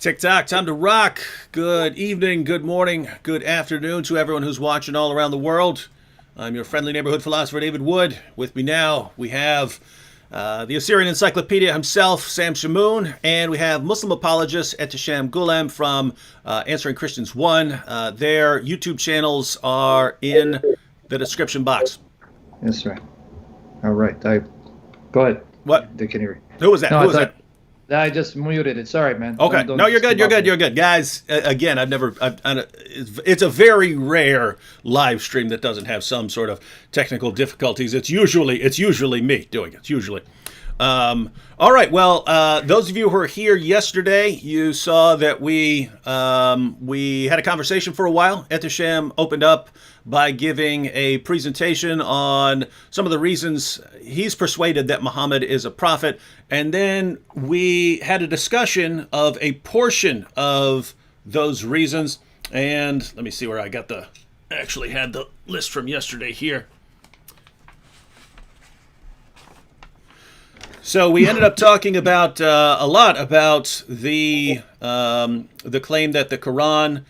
TikTok, time to rock. Good evening, good morning, good afternoon to everyone who's watching all around the world. I'm your friendly neighborhood philosopher, David Wood. With me now, we have the Assyrian Encyclopedia himself, Sam Shamoun, and we have Muslim apologist Ehteshaam Gulam from Answering Christians 1. Their YouTube channels are in the description box. Yes, sir. All right. Go ahead. What? They can hear you. Who was that? No, Who was that? I just muted it. Sorry, man. Okay. No, you're good. You're good. You're good. Guys, again, it's a very rare live stream that doesn't have some sort of technical difficulties. It's usually me doing it. It's usually. All right. Well, those of you who were here yesterday, you saw that we had a conversation for a while. Ehteshaam opened up by giving a presentation on some of the reasons he's persuaded that Muhammad is a prophet. And then we had a discussion of a portion of those reasons. And let me see where I actually had the list from yesterday here. So we ended up talking about a lot about the claim that the Quran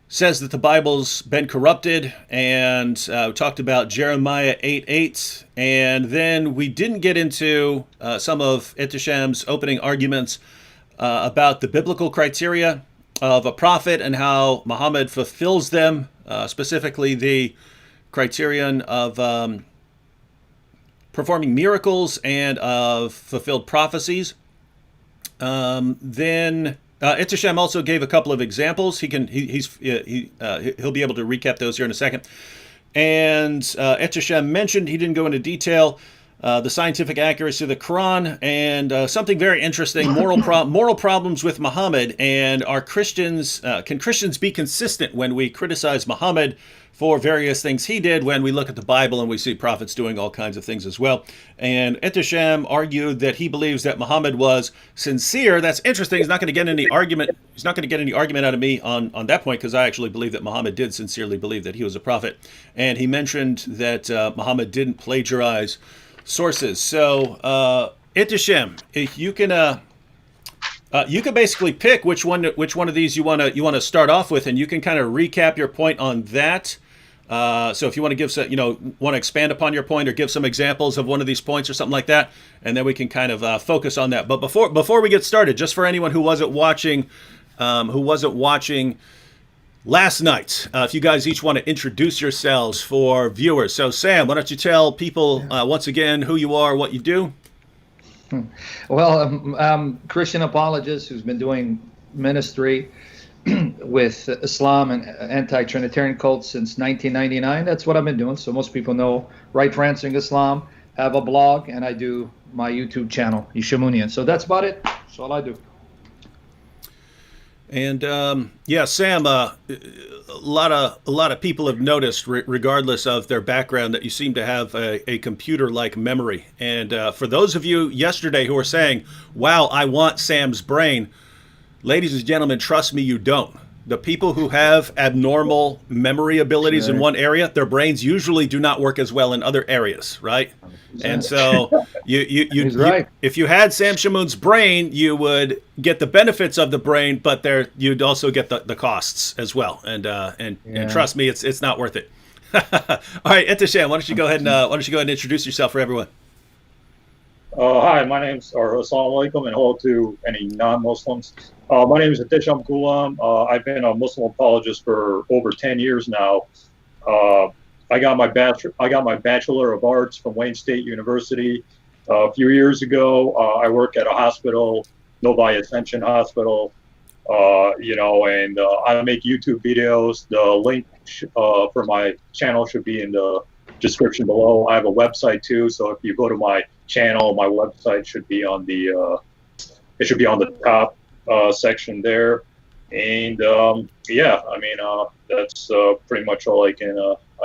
says that the Bible's been corrupted, and we talked about Jeremiah 8:8, and then we didn't get into some of Ehteshaam's opening arguments about the biblical criteria of a prophet and how Muhammad fulfills them, specifically the criterion of performing miracles and of fulfilled prophecies. Then Ehteshaam also gave a couple of examples. He'll be able to recap those here in a second. And Ehteshaam mentioned, he didn't go into detail, the scientific accuracy of the Quran and something very interesting, moral problems with Muhammad. And can Christians be consistent when we criticize Muhammad for various things he did when we look at the Bible and we see prophets doing all kinds of things as well? And Ehteshaam argued that he believes that Muhammad was sincere. That's interesting. He's not going to get any argument. He's not going to get any argument out of me on that point, because I actually believe that Muhammad did sincerely believe that he was a prophet. And he mentioned that Muhammad didn't plagiarize sources. So Ehteshaam, if you can basically pick which one of these you want to start off with, and you can kind of recap your point on that. So if you want to want to expand upon your point or give some examples of one of these points or something like that, and then we can kind of focus on that. But before we get started, just for anyone who wasn't watching last night, if you guys each want to introduce yourselves for viewers. So Sam, why don't you tell people once again who you are, what you do? Well, I'm a Christian apologist who's been doing ministry with Islam and anti-Trinitarian cults since 1999. That's what I've been doing. So most people know Right for Answering Islam, have a blog, and I do my YouTube channel, Shamounian. So that's about it. That's all I do. And Sam, a lot of people have noticed, regardless of their background, that you seem to have a computer-like memory. And for those of you yesterday who were saying, "Wow, I want Sam's brain," ladies and gentlemen, trust me, you don't. The people who have abnormal memory abilities in one area, their brains usually do not work as well in other areas, right? And so if you had Sam Shamoun's brain, you would get the benefits of the brain, but you'd also get the costs as well. And trust me, it's not worth it. All right, Ehteshaam, why don't you go ahead and introduce yourself for everyone? Hi, my name's Assalamu alaikum, and hello to any non-Muslims. My name is Ehteshaam Gulam. I've been a Muslim apologist for over 10 years now. I got my Bachelor of Arts from Wayne State University a few years ago. I work at a hospital, Novi Ascension Hospital, and I make YouTube videos. The link for my channel should be in the description below. I have a website too, so if you go to my channel, my website should be on the top section there. And that's pretty much all I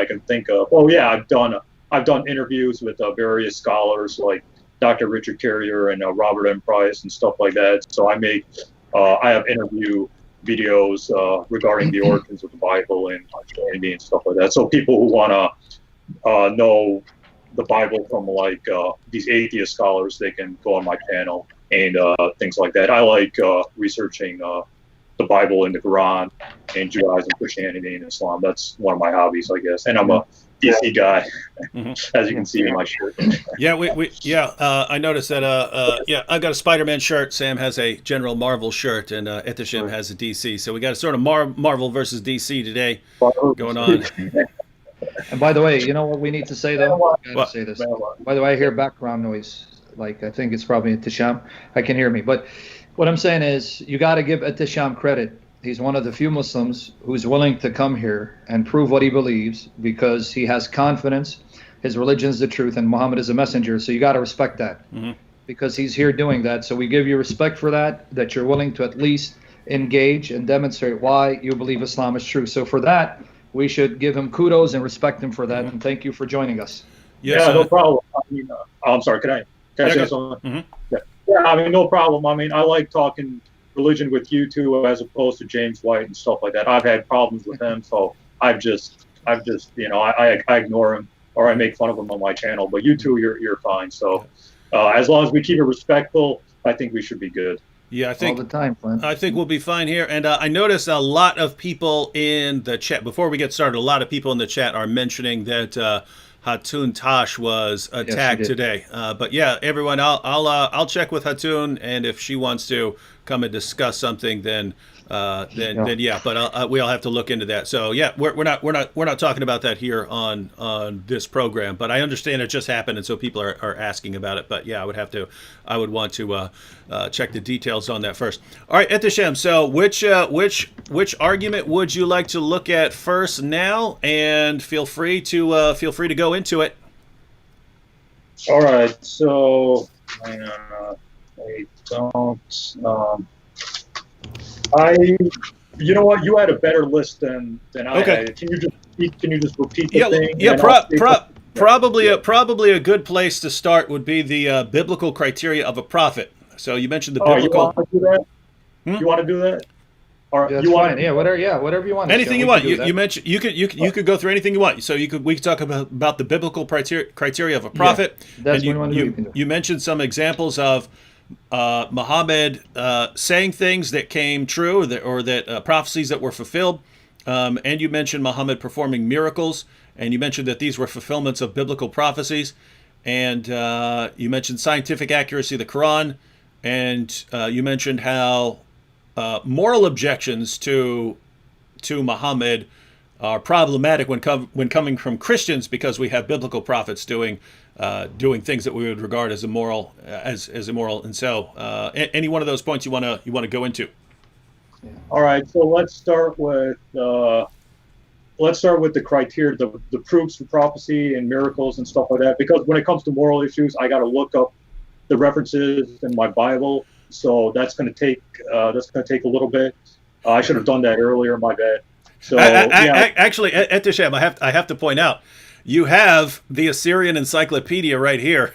can think of. Oh yeah, I've done interviews with various scholars like Dr. Richard Carrier and Robert M. Price and stuff like that. So I have interview videos regarding the origins of the Bible and Christianity and stuff like that. So people who want to know the Bible from like these atheist scholars, they can go on my channel and things like that. I like researching the Bible and the Quran and Judaism, Christianity, and Islam. That's one of my hobbies, I guess. And I'm a DC guy, as you can see in my shirt. I noticed that. I've got a Spider-Man shirt. Sam has a General Marvel shirt, and Ehteshaam has a DC. So we got a sort of Marvel versus DC today going on. And by the way, you know what we need to say though? I gotta say this. By the way, I hear background noise. Like I think it's probably Ehteshaam. I can hear me, but what I'm saying is you got to give Ehteshaam credit. He's one of the few Muslims who's willing to come here and prove what he believes because he has confidence. His religion is the truth, and Muhammad is a messenger. So you got to respect that because he's here doing that. So we give you respect for that you're willing to at least engage and demonstrate why you believe Islam is true. So for that, we should give him kudos and respect him for that. And thank you for joining us. Yes, no problem. I mean, I'm sorry. Can I say something? Yeah, I mean, no problem. I mean, I like talking religion with you two as opposed to James White and stuff like that. I've had problems with him, so I've just I ignore him or I make fun of him on my channel. But you two, you're fine. So as long as we keep it respectful, I think we should be good. Yeah, I think all the time, Flynn. I think we'll be fine here. And I noticed a lot of people in the chat before we get started. A lot of people in the chat are mentioning that Hatun Tash was attacked today. But yeah, everyone, I'll check with Hatun, and if she wants to come and discuss something, then yeah. But we'll have to look into that. So yeah, we're not talking about that here on this program. But I understand it just happened, and so people are asking about it. But yeah, I would want to check the details on that first. All right, Ehteshaam. So which argument would you like to look at first now? And feel free to go into it. All right. So I don't. You know what? You had a better list than I had. Can you just repeat the thing? Yeah, probably a good place to start would be the biblical criteria of a prophet. So you mentioned the biblical. You want to do that? You want to do that? Or yeah, you want? Yeah, whatever you want. Anything you want. You mentioned you could we could through anything you want. So we could talk about the biblical criteria of a prophet. Yeah, that's what you want to do. You mentioned some examples of Muhammad saying things that came true, or that prophecies that were fulfilled, and you mentioned Muhammad performing miracles, and you mentioned that these were fulfillments of biblical prophecies, and you mentioned scientific accuracy of the Quran, and you mentioned how moral objections to Muhammad are problematic when coming from Christians because we have biblical prophets doing things that we would regard as immoral, and so any one of those points you want to go into. All right, so let's start with the criteria, the proofs for prophecy and miracles and stuff like that. Because when it comes to moral issues, I got to look up the references in my Bible, so that's going to take a little bit. I should have done that earlier. My bad. So actually, Ehteshaam, I have to point out, you have the Assyrian Encyclopedia right here.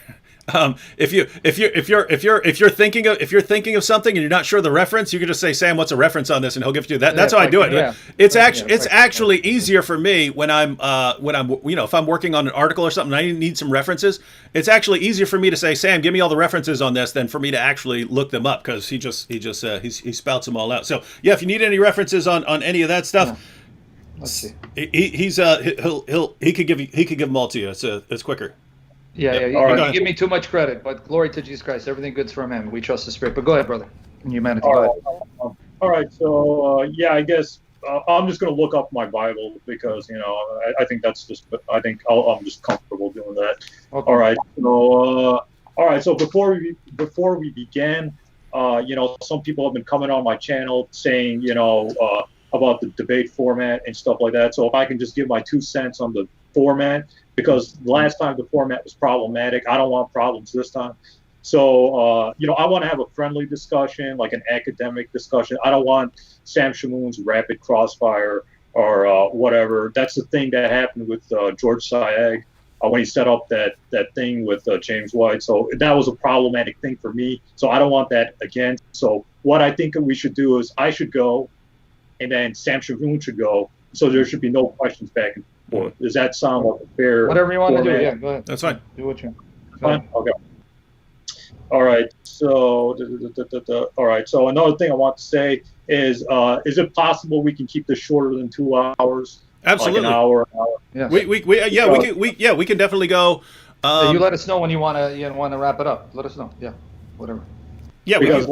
If you're thinking of something and you're not sure the reference, you can just say, Sam, what's a reference on this, and he'll give you that. That's how I do it. Yeah. It's actually easier for me when I'm if I'm working on an article or something and I need some references. It's actually easier for me to say, Sam, give me all the references on this, than for me to actually look them up, because he spouts them all out. So yeah, if you need any references on any of that stuff. Yeah. Let's see. He could give them all to you. It's quicker. Yeah. You give me too much credit, but glory to Jesus Christ. Everything good's from Him. We trust the Spirit. But go ahead, brother. In humanity. Go ahead. All right. So I guess I'm just going to look up my Bible because I think that's just. I'm just comfortable doing that. Okay. All right. So So before we began, some people have been coming on my channel saying about the debate format and stuff like that. So if I can just give my 2 cents on the format, because last time the format was problematic. I don't want problems this time. So, I want to have a friendly discussion, like an academic discussion. I don't want Sam Shamoun's rapid crossfire or whatever. That's the thing that happened with George Sayegh when he set up that thing with James White. So that was a problematic thing for me. So I don't want that again. So what I think we should do is I should go, and then Sam Shamoun should go. So there should be no questions back forth. Does that sound like a fair? Whatever you want to do, format? yeah, go ahead. That's fine. Do what you want. Fine? Okay. All right. So, all right. So another thing I want to say is it possible we can keep this shorter than 2 hours? Absolutely. Like an hour. Yeah. We can definitely go. You let us know when you want to wrap it up. Let us know. Yeah, whatever. Yeah, Because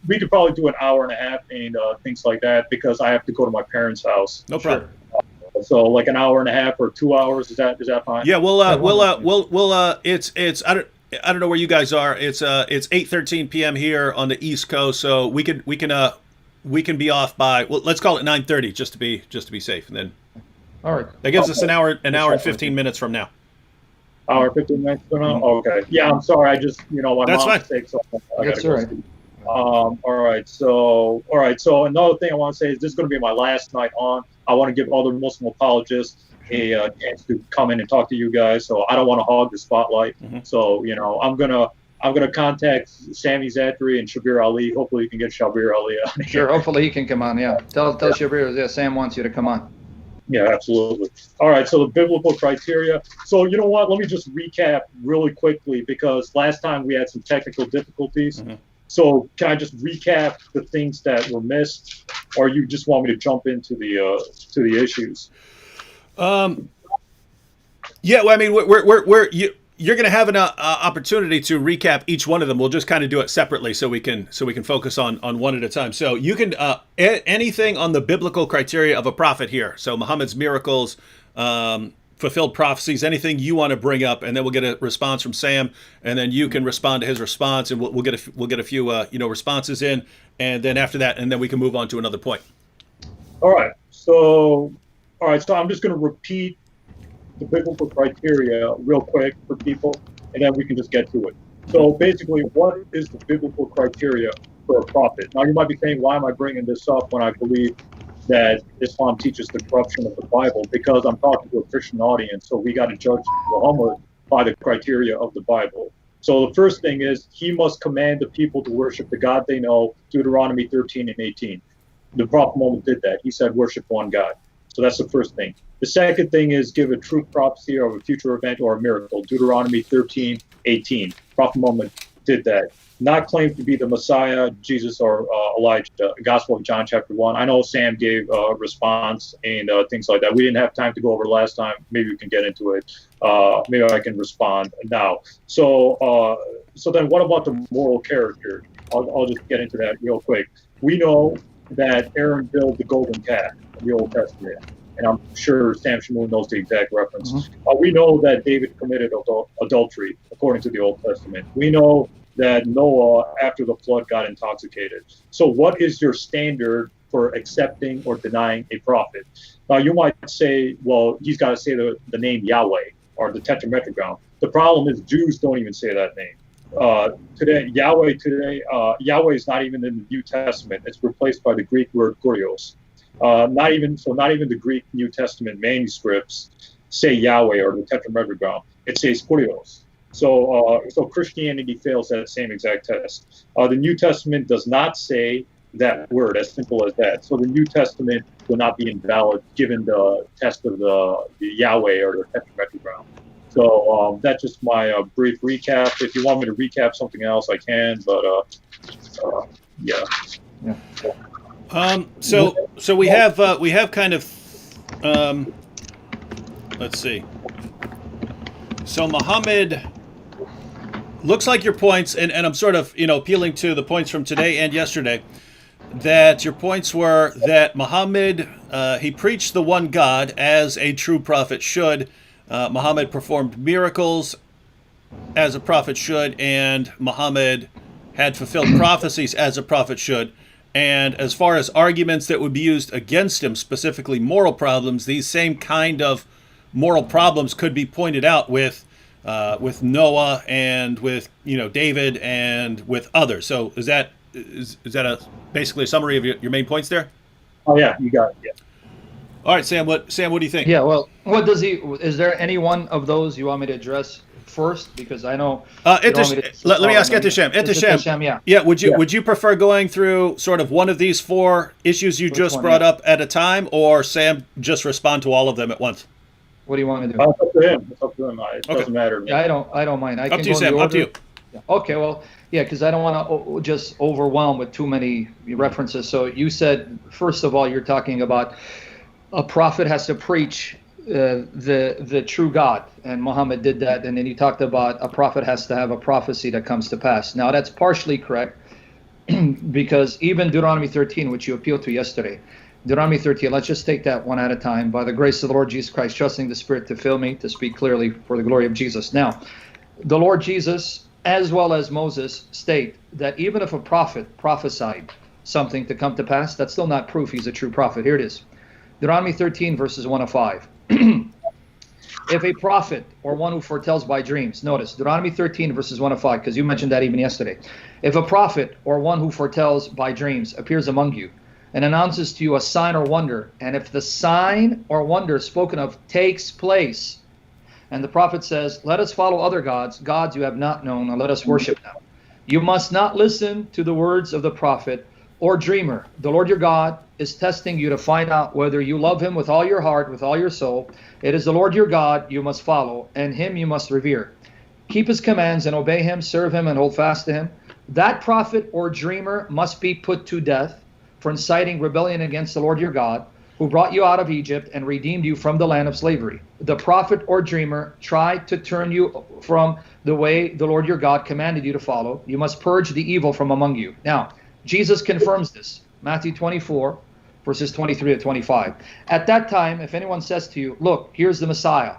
we could probably do an hour and a half and things like that because I have to go to my parents' house. no problem. So like an hour and a half or 2 hours, is that fine? Yeah, it's I don't know where you guys are. It's 8:13 p.m. here on the East Coast, so we can be off by, well, let's call it 9:30 just to be safe, and then All right. that gives us an hour and 15 minutes from now. Hour 15 minutes from now? Mm-hmm. Okay. Yeah, I'm sorry. I just my That's mom's fine. sick, so I That's gotta go all right. sleep. All right. So another thing I want to say is this is going to be my last night on. I want to give other Muslim apologists a chance to come in and talk to you guys. So I don't want to hog the spotlight. Mm-hmm. So I'm gonna contact Sami Zaatari and Shabir Ali. Hopefully you can get Shabir Ali on here. Sure. Hopefully he can come on. Yeah. Tell Shabir. Yeah. Sam wants you to come on. Yeah, absolutely. All right, so the biblical criteria. So you know what? Let me just recap really quickly because last time we had some technical difficulties. Mm-hmm. So can I just recap the things that were missed, or you just want me to jump into the issues? Yeah, well, I mean, you're going to have an opportunity to recap each one of them. We'll just kind of do it separately so we can focus on one at a time. So you can anything on the biblical criteria of a prophet here. So Muhammad's miracles, fulfilled prophecies, anything you want to bring up, and then we'll get a response from Sam, and then you can respond to his response, and we'll get a few responses in, and then after that, and then we can move on to another point. All right. So I'm just going to repeat the biblical criteria real quick for people, and then we can just get to it. So basically, what is the biblical criteria for a prophet? Now, you might be saying, why am I bringing this up when I believe that Islam teaches the corruption of the Bible? Because I'm talking to a Christian audience, so we got to judge Muhammad by the criteria of the Bible. So the first thing is he must command the people to worship the God they know, Deuteronomy 13 and 18. The Prophet Muhammad did that. He said, worship one God. So that's the first thing. The second thing is give a true prophecy of a future event or a miracle, Deuteronomy 13, 18. Prophet Muhammad did that. Not claim to be the Messiah, Jesus, or Elijah. Gospel of John, chapter 1. I know Sam gave a response and things like that. We didn't have time to go over last time. Maybe we can get into it. Maybe I can respond now. So then what about the moral character? I'll just get into that real quick. We know that Aaron built the golden calf in the Old Testament. And I'm sure Sam Shamoun knows the exact reference. Mm-hmm. We know that David committed adultery, according to the Old Testament. We know that Noah, after the flood, got intoxicated. So what is your standard for accepting or denying a prophet? Now, you might say, well, he's got to say the name Yahweh or the Tetragrammaton. The problem is Jews don't even say that name. Yahweh is not even in the New Testament. It's replaced by the Greek word kurios. Not even the Greek New Testament manuscripts say Yahweh or the Tetragrammaton. It says kurios. So Christianity fails that same exact test. The New Testament does not say that word, as simple as that. So the New Testament will not be invalid given the test of the Yahweh or the Tetragrammaton. So that's just my brief recap. If you want me to recap something else, I can. But yeah. So we have kind of let's see. So Muhammad, looks like your points, and I'm sort of appealing to the points from today and yesterday, that your points were that Muhammad he preached the one God as a true prophet should. Muhammad performed miracles as a prophet should, and Muhammad had fulfilled prophecies as a prophet should. And as far as arguments that would be used against him, specifically moral problems, these same kind of moral problems could be pointed out with Noah and with David and with others. So is that basically a summary of your main points there? Oh yeah, you got it. Yeah. All right, Sam. What do you think? Yeah. Well, is there any one of those you want me to address first? Because I know. Let me ask Ehteshaam. Ehteshaam, yeah. Would you prefer going through sort of one of these four issues you just brought up at a time, or Sam just respond to all of them at once? What do you want to do? It's up to him. It's up to him. It doesn't matter to me. Yeah, I don't mind. I Up can to you, go in the Sam. Up to order. you. Yeah. Okay, well, yeah, because I don't want to just overwhelm with too many references. So you said, first of all, you're talking about a prophet has to preach the true God, and Muhammad did that. And then you talked about a prophet has to have a prophecy that comes to pass. Now, that's partially correct, because even Deuteronomy 13, which you appealed to yesterday, Deuteronomy 13, let's just take that one at a time. By the grace of the Lord Jesus Christ, trusting the Spirit to fill me, to speak clearly for the glory of Jesus. Now, the Lord Jesus, as well as Moses, state that even if a prophet prophesied something to come to pass, that's still not proof he's a true prophet. Here it is. Deuteronomy 13, verses 1 to 5. If a prophet or one who foretells by dreams, notice Deuteronomy 13, verses 1 to 5, because you mentioned that even yesterday. If a prophet or one who foretells by dreams appears among you and announces to you a sign or wonder, and if the sign or wonder spoken of takes place, and the prophet says, let us follow other gods, gods you have not known, and let us worship them, you must not listen to the words of the prophet or dreamer. The Lord your God is testing you to find out whether you love him with all your heart, with all your soul. It is the Lord your God you must follow, and him you must revere. Keep his commands and obey him, serve him and hold fast to him. That prophet or dreamer must be put to death for inciting rebellion against the Lord your God, who brought you out of Egypt and redeemed you from the land of slavery. The prophet or dreamer tried to turn you from the way the Lord your God commanded you to follow. You must purge the evil from among you. Now, Jesus confirms this. Matthew 24, verses 23 to 25. At that time, if anyone says to you, look, here's the Messiah,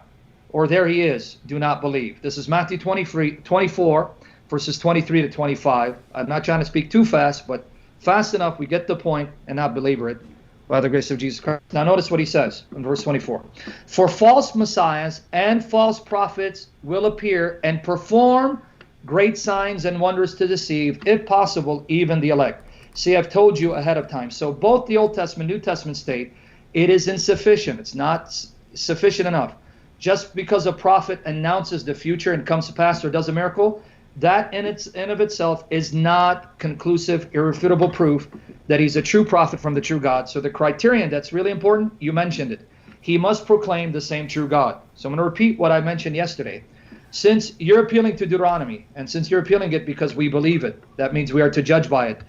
or there he is, do not believe. This is Matthew 24, verses 23 to 25. I'm not trying to speak too fast, but fast enough we get the point and not belabor it by the grace of Jesus Christ. Now notice what he says in verse 24. For false messiahs and false prophets will appear and perform great signs and wonders to deceive, if possible, even the elect. See, I've told you ahead of time. So both the Old Testament, New Testament state, it is insufficient. It's not sufficient enough. Just because a prophet announces the future and comes to pass or does a miracle, that in of itself is not conclusive, irrefutable proof that he's a true prophet from the true God. So the criterion that's really important, you mentioned it. He must proclaim the same true God. So I'm going to repeat what I mentioned yesterday. Since you're appealing to Deuteronomy, and since you're appealing it because we believe it, that means we are to judge by it.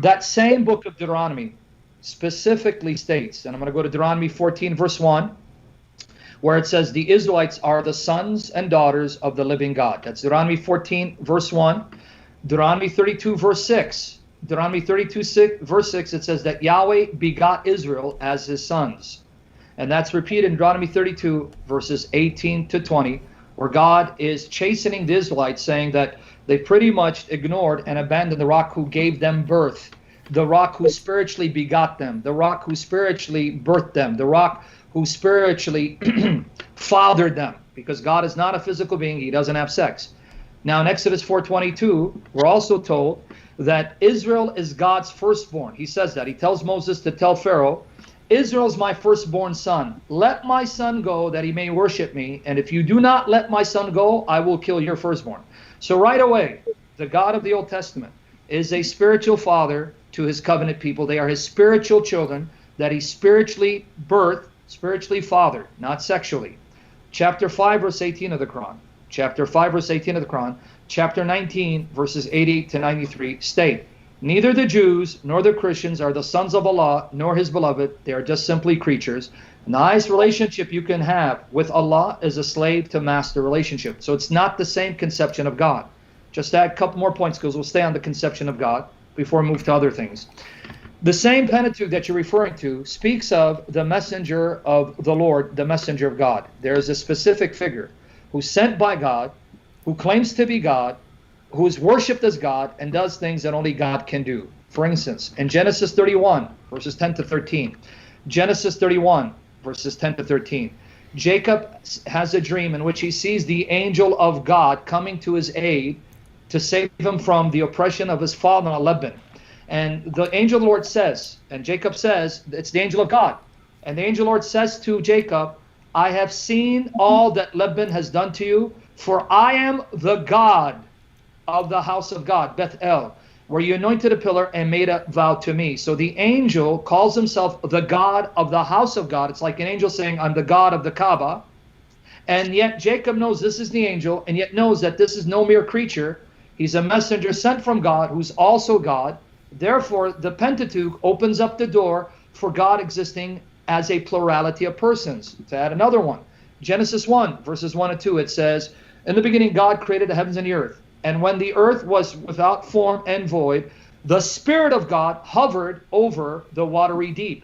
That same book of Deuteronomy specifically states, and I'm going to go to Deuteronomy 14, verse 1, where it says the Israelites are the sons and daughters of the living God. That's Deuteronomy 14, verse 1. Deuteronomy 32, verse 6. Deuteronomy 32, verse 6, it says that Yahweh begot Israel as his sons. And that's repeated in Deuteronomy 32, verses 18 to 20, where God is chastening the Israelites, saying that they pretty much ignored and abandoned the rock who gave them birth, the rock who spiritually begot them, the rock who spiritually birthed them, the rock who spiritually fathered them, because God is not a physical being. He doesn't have sex. Now in Exodus 4:22, we're also told that Israel is God's firstborn. He says that. He tells Moses to tell Pharaoh, Israel's my firstborn son. Let my son go that he may worship me. And if you do not let my son go, I will kill your firstborn. So right away, the God of the Old Testament is a spiritual father to his covenant people. They are his spiritual children that he spiritually birthed, spiritually fathered, not sexually. Chapter 5, verse 18 of the Quran. Chapter 5, verse 18 of the Quran. Chapter 19, verses 88 to 93 state, neither the Jews nor the Christians are the sons of Allah nor his beloved. They are just simply creatures. And the highest relationship you can have with Allah is a slave to master relationship. So it's not the same conception of God. Just add a couple more points because we'll stay on the conception of God before we move to other things. The same Pentateuch that you're referring to speaks of the messenger of the Lord, the messenger of God. There is a specific figure who's sent by God, who claims to be God, who is worshipped as God, and does things that only God can do. For instance, in Genesis 31, verses 10 to 13, Genesis 31, verses 10 to 13, Jacob has a dream in which he sees the angel of God coming to his aid to save him from the oppression of his father Laban. And the angel of the Lord says, and Jacob says, it's the angel of God. And the angel of the Lord says to Jacob, I have seen all that Laban has done to you, for I am the God of the house of God, Bethel, where you anointed a pillar and made a vow to me. So the angel calls himself the God of the house of God. It's like an angel saying, I'm the God of the Kaaba, And yet Jacob knows this is the angel, and yet knows that this is no mere creature. He's a messenger sent from God, who's also God. Therefore, the Pentateuch opens up the door for God existing as a plurality of persons. To add another one, Genesis 1, verses 1 and 2, it says, in the beginning God created the heavens and the earth. And when the earth was without form and void, the Spirit of God hovered over the watery deep.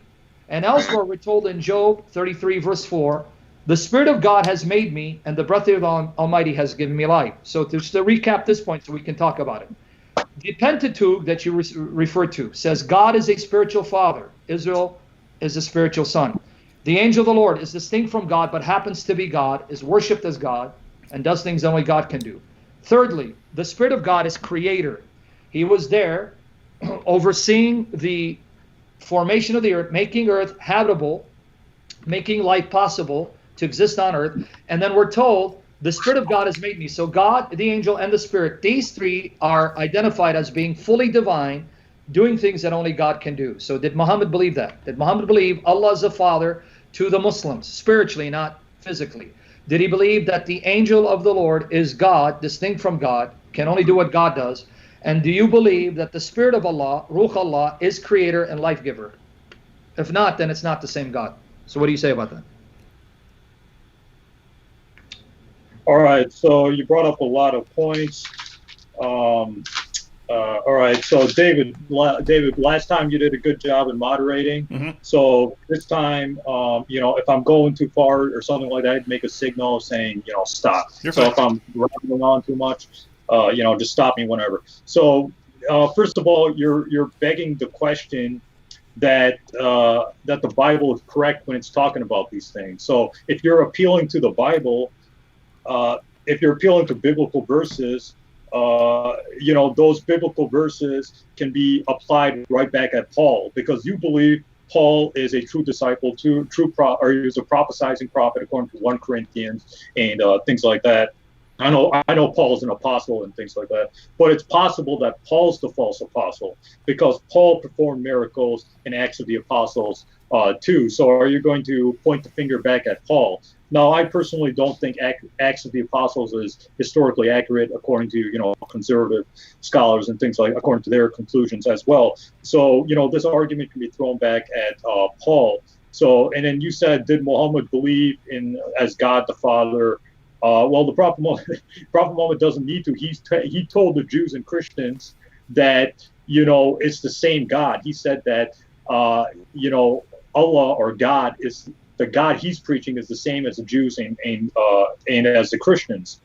And elsewhere we're told in Job 33, verse 4, the Spirit of God has made me, and the breath of the Almighty has given me life. So to recap this point so we can talk about it. The Pentateuch that you refer to says God is a spiritual father. Israel is a spiritual son. The angel of the Lord is distinct from God, but happens to be God, is worshipped as God, and does things only God can do. Thirdly, the Spirit of God is creator. He was there overseeing the formation of the earth, making earth habitable, making life possible to exist on earth. And then we're told the Spirit of God has made me. So God, the angel, and the Spirit, these three are identified as being fully divine, doing things that only God can do. So did Muhammad believe that? Did Muhammad believe Allah is a father to the Muslims, spiritually, not physically? Did he believe that the angel of the Lord is God, distinct from God, can only do what God does? And do you believe that the Spirit of Allah, Ruh Allah, is creator and life giver? If not, then it's not the same God. So what do you say about that? All right, so you brought up a lot of points. All right, so David, last time you did a good job in moderating. Mm-hmm. So this time, if I'm going too far or something like that, make a signal saying, stop. You're so fine. If I'm rambling on too much, just stop me whenever. So first of all, you're begging the question that the Bible is correct when it's talking about these things. So if you're appealing to the Bible, if you're appealing to biblical verses, those biblical verses can be applied right back at Paul, because you believe Paul is a true disciple, or he was a prophesizing prophet according to 1 Corinthians and things like that. I know Paul's an apostle and things like that, but it's possible that Paul's the false apostle because Paul performed miracles in Acts of the Apostles too. So are you going to point the finger back at Paul? No, I personally don't think Acts of the Apostles is historically accurate according to, conservative scholars and things according to their conclusions as well. So, this argument can be thrown back at Paul. So, and then you said, did Muhammad believe as God the Father? Well, the Prophet Muhammad doesn't need to. He told the Jews and Christians that, it's the same God. He said that, Allah or God is the God he's preaching is the same as the Jews and as the Christians.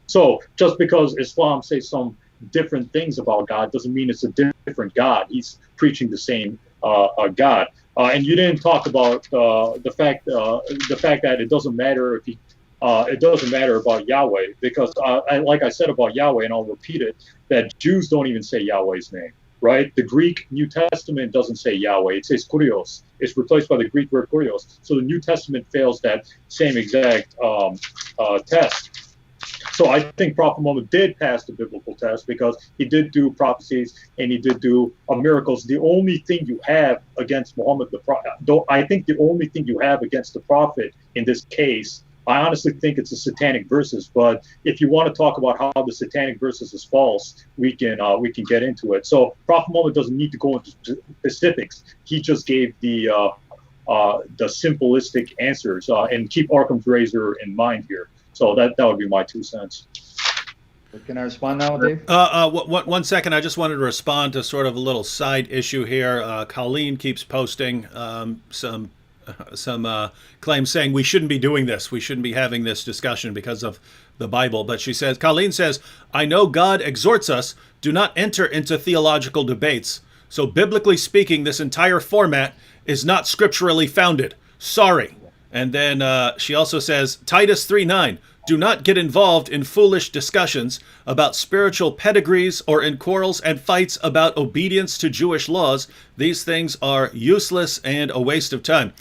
So just because Islam says some different things about God doesn't mean it's a different God. He's preaching the same God. And you didn't talk about the fact that it doesn't matter if it doesn't matter about Yahweh, because like I said about Yahweh, and I'll repeat it, that Jews don't even say Yahweh's name. Right? The Greek New Testament doesn't say Yahweh. It says Kurios. It's replaced by the Greek word Kurios. So the New Testament fails that same exact test. So I think Prophet Muhammad did pass the biblical test because he did do prophecies and he did do miracles. The only thing you have against Muhammad, I think the only thing you have against the Prophet in this case, I honestly think it's the satanic verses, but if you want to talk about how the satanic verses is false, we can get into it. So Prophet Muhammad doesn't need to go into specifics. He just gave the simplistic answers, and keep Occam's razor in mind here. So that would be my 2 cents. Can I respond now, Dave? 1 second. I just wanted to respond to sort of a little side issue here. Colleen keeps posting some claims saying we shouldn't be doing this. We shouldn't be having this discussion because of the Bible. But Colleen says, I know God exhorts us, do not enter into theological debates. So biblically speaking, this entire format is not scripturally founded. Sorry. And then she also says, Titus 3:9, do not get involved in foolish discussions about spiritual pedigrees or in quarrels and fights about obedience to Jewish laws. These things are useless and a waste of time.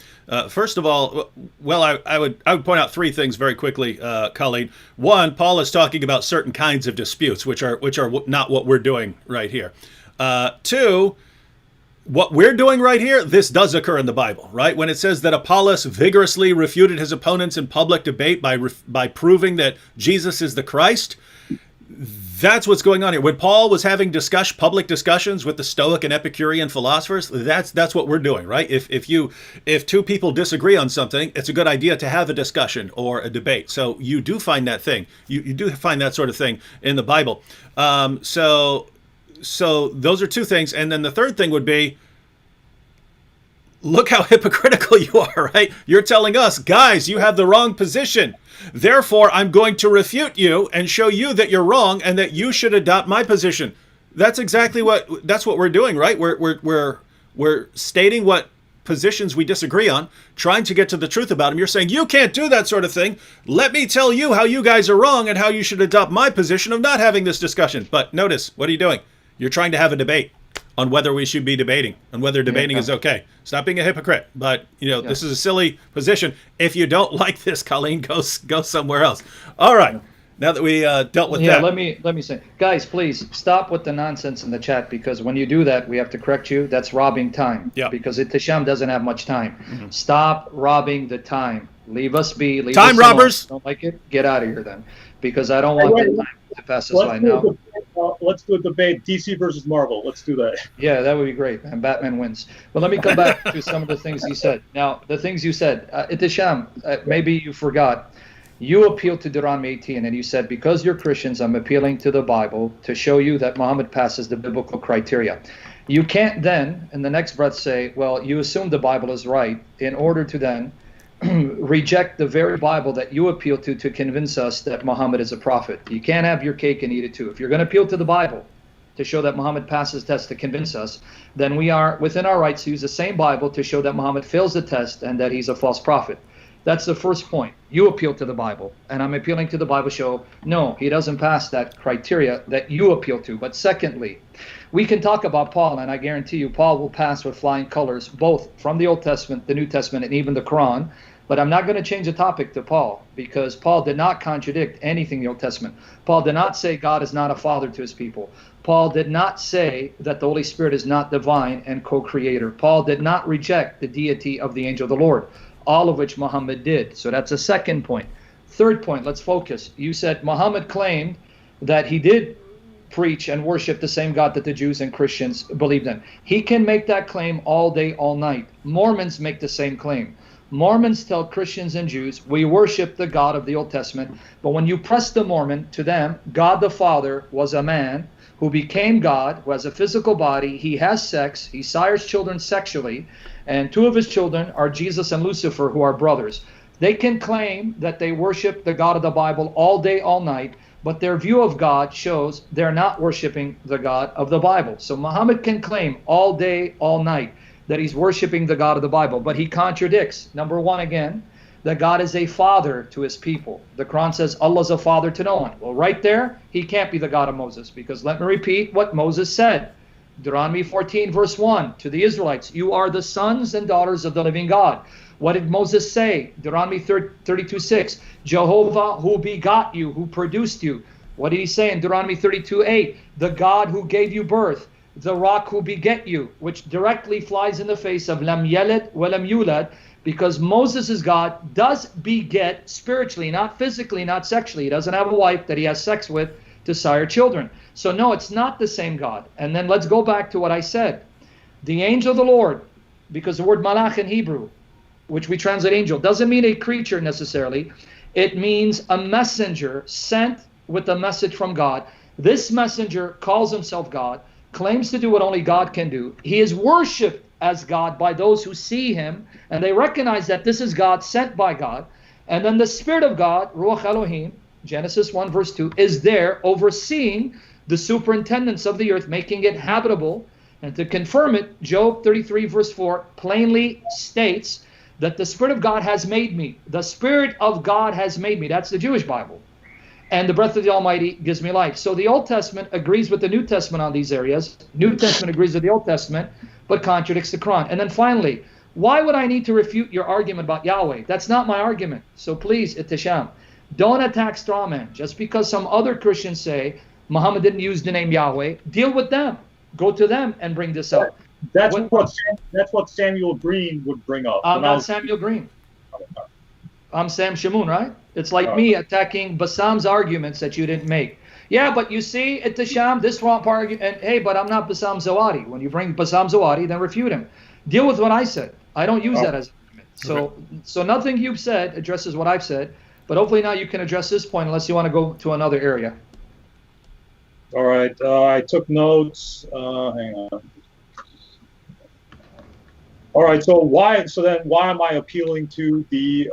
First of all, well, I would point out 3 things very quickly, Colleen. 1, Paul is talking about certain kinds of disputes, which are not what we're doing right here. 2, what we're doing right here, this does occur in the Bible, right? When it says that Apollos vigorously refuted his opponents in public debate by proving that Jesus is the Christ, that's what's going on here. When Paul was having public discussions with the Stoic and Epicurean philosophers, that's what we're doing, right? If two people disagree on something, it's a good idea to have a discussion or a debate. So you do find that thing. You do find that sort of thing in the Bible. So those are two things. And then the third thing would be, look how hypocritical you are, right? You're telling us, guys, you have the wrong position. Therefore, I'm going to refute you and show you that you're wrong and that you should adopt my position. That's exactly what we're doing, right? We're stating what positions we disagree on, trying to get to the truth about them. You're saying, you can't do that sort of thing. Let me tell you how you guys are wrong and how you should adopt my position of not having this discussion. But notice, what are you doing? You're trying to have a debate on whether we should be debating and whether debating is okay. Stop being a hypocrite. But, this is a silly position. If you don't like this, Colleen, go somewhere else. All right. Now that we dealt with that. Let me say, guys, please stop with the nonsense in the chat, because when you do that, we have to correct you. That's robbing time. Yeah. Because Ehteshaam doesn't have much time. Mm-hmm. Stop robbing the time. Leave us be. Leave time us robbers. Don't like it? Get out of here then. Because I don't want the time to pass us by now. Let's do a debate, DC versus Marvel. Let's do that. Yeah, that would be great, and Batman wins. But let me come back to some of the things you said. Now, the things you said, Ehteshaam, maybe you forgot. You appealed to Deuteronomy 18, and you said, because you're Christians, I'm appealing to the Bible to show you that Muhammad passes the biblical criteria. You can't then, in the next breath, say, well, you assume the Bible is right, in order to then reject the very Bible that you appeal to convince us that Muhammad is a prophet. You can't have your cake and eat it too. If you're going to appeal to the Bible to show that Muhammad passes the test to convince us, then we are within our rights to use the same Bible to show that Muhammad fails the test and that he's a false prophet. That's the first point. You appeal to the Bible, and I'm appealing to the Bible show, no, he doesn't pass that criteria that you appeal to. But secondly, we can talk about Paul, and I guarantee you Paul will pass with flying colors, both from the Old Testament, the New Testament, and even the Quran. But I'm not going to change the topic to Paul, because Paul did not contradict anything in the Old Testament. Paul did not say God is not a father to his people. Paul did not say that the Holy Spirit is not divine and co-creator. Paul did not reject the deity of the angel of the Lord, all of which Muhammad did. So that's a second point. Third point, let's focus. You said Muhammad claimed that he did preach and worship the same God that the Jews and Christians believed in. He can make that claim all day, all night. Mormons make the same claim. Mormons tell Christians and Jews, we worship the God of the Old Testament. But when you press the Mormon, to them, God the Father was a man who became God, who has a physical body. He has sex. He sires children sexually. And two of his children are Jesus and Lucifer, who are brothers. They can claim that they worship the God of the Bible all day, all night, but their view of God shows they're not worshiping the God of the Bible. So Muhammad can claim all day, all night that he's worshiping the God of the Bible, but he contradicts, number one again, that God is a father to his people. The Quran says Allah's a father to no one. Well, right there, he can't be the God of Moses, because let me repeat what Moses said. Deuteronomy 14, verse 1, to the Israelites, you are the sons and daughters of the living God. What did Moses say? Deuteronomy 32, 6, Jehovah who begot you, who produced you. What did he say in Deuteronomy 32, 8? The God who gave you birth, the rock who beget you, which directly flies in the face of lam yalid wa lam yulad, because Moses' God does beget spiritually, not physically, not sexually. He doesn't have a wife that he has sex with to sire children. So no, it's not the same God. And then let's go back to what I said. The angel of the Lord, because the word malach in Hebrew, which we translate angel, doesn't mean a creature necessarily. It means a messenger sent with a message from God. This messenger calls himself God, claims to do what only God can do. He is worshipped as God by those who see him, and they recognize that this is God, sent by God. And then the Spirit of God, Ruach Elohim, Genesis 1 verse 2, is there overseeing the superintendence of the earth, making it habitable. And to confirm it, Job 33 verse 4 plainly states that the Spirit of God has made me. The Spirit of God has made me. That's the Jewish Bible. And the breath of the Almighty gives me life. So the Old Testament agrees with the New Testament on these areas. New Testament agrees with the Old Testament, but contradicts the Quran. And then finally, why would I need to refute your argument about Yahweh? That's not my argument. So please, Ehteshaam, don't attack straw man. Just because some other Christians say Muhammad didn't use the name Yahweh, deal with them. Go to them and bring this up. That's what Samuel Green would bring up. I'm not Samuel Green. I'm Sam Shamoun, right? It's like me attacking Bassam's arguments that you didn't make. Yeah, but you see, Ehteshaam, this wrong part, and hey, but I'm not Bassam Zawadi. When you bring Bassam Zawadi, then refute him. Deal with what I said. I don't use that as an argument. So nothing you've said addresses what I've said, but hopefully now you can address this point unless you want to go to another area. All right, I took notes. Hang on. All right, so why am I appealing to the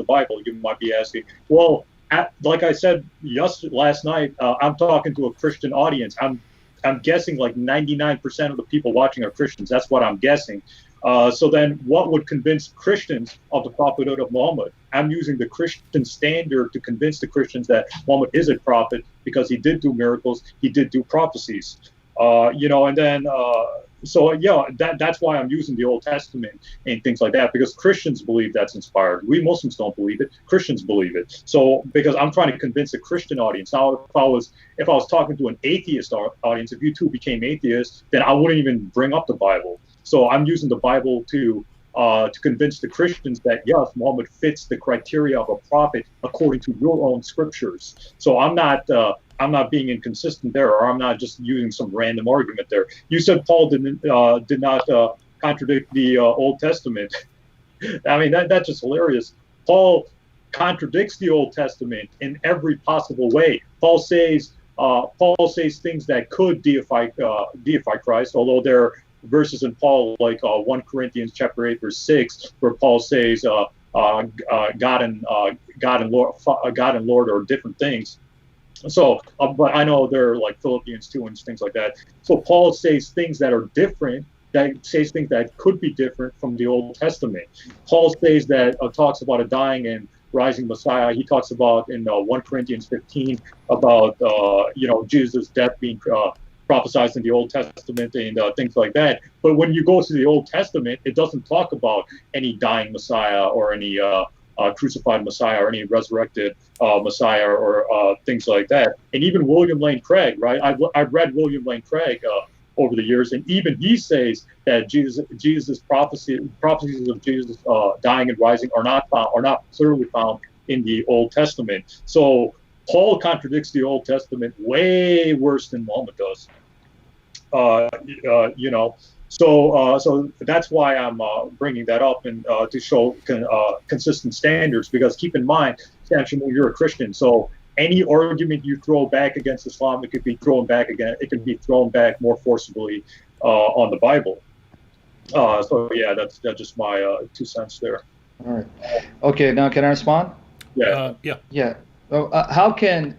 Bible? You might be asking. Well, like I said last night, I'm talking to a Christian audience. I'm guessing like 99% of the people watching are Christians. That's what I'm guessing. So then what would convince Christians of the prophethood of Muhammad? I'm using the Christian standard to convince the Christians that Muhammad is a prophet because he did do miracles, he did do prophecies. And then that's why I'm using the Old Testament and things like that, because Christians believe that's inspired. We Muslims don't believe it. Christians believe it. So because I'm trying to convince a Christian audience. Now, if I was talking to an atheist audience, if you two became atheists, then I wouldn't even bring up the Bible. So I'm using the Bible to convince the Christians that yes, Muhammad fits the criteria of a prophet according to your own scriptures. So I'm not being inconsistent there, or I'm not just using some random argument there. You said Paul did not contradict the Old Testament. I mean, that's just hilarious. Paul contradicts the Old Testament in every possible way. Paul says things that could deify Christ, although there are verses in Paul like 1 Corinthians chapter 8 verse 6 where Paul says God and Lord are different things. So, but I know there are like Philippians 2 and things like that. So Paul says things that are different, that says things that could be different from the Old Testament. Paul says that talks about a dying and rising Messiah. He talks about in 1 Corinthians 15 about Jesus' death being prophesied in the Old Testament and things like that. But when you go to the Old Testament, it doesn't talk about any dying Messiah or any crucified Messiah or any resurrected Messiah or things like that. And even William Lane Craig, right? I've read William Lane Craig over the years, and even he says that Jesus' prophecies of Jesus dying and rising are not clearly found in the Old Testament. So Paul contradicts the Old Testament way worse than Muhammad does. So that's why I'm bringing that up and to show consistent standards. Because keep in mind, Sam Shamoun, you're a Christian, so any argument you throw back against Islam, it could be thrown back again. It can be thrown back more forcibly on the Bible. So yeah, that's just my 2 cents there. All right. Okay. Now, can I respond? Yeah. Yeah. How can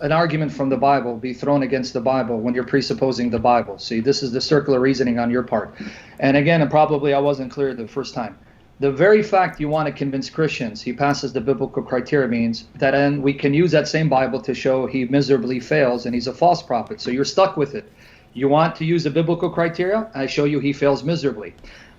an argument from the Bible be thrown against the Bible when you're presupposing the Bible? See, this is the circular reasoning on your part. And again, and probably I wasn't clear the first time. The very fact you want to convince Christians he passes the biblical criteria means that then we can use that same Bible to show he miserably fails and he's a false prophet. So you're stuck with it. You want to use the biblical criteria? I show you he fails miserably.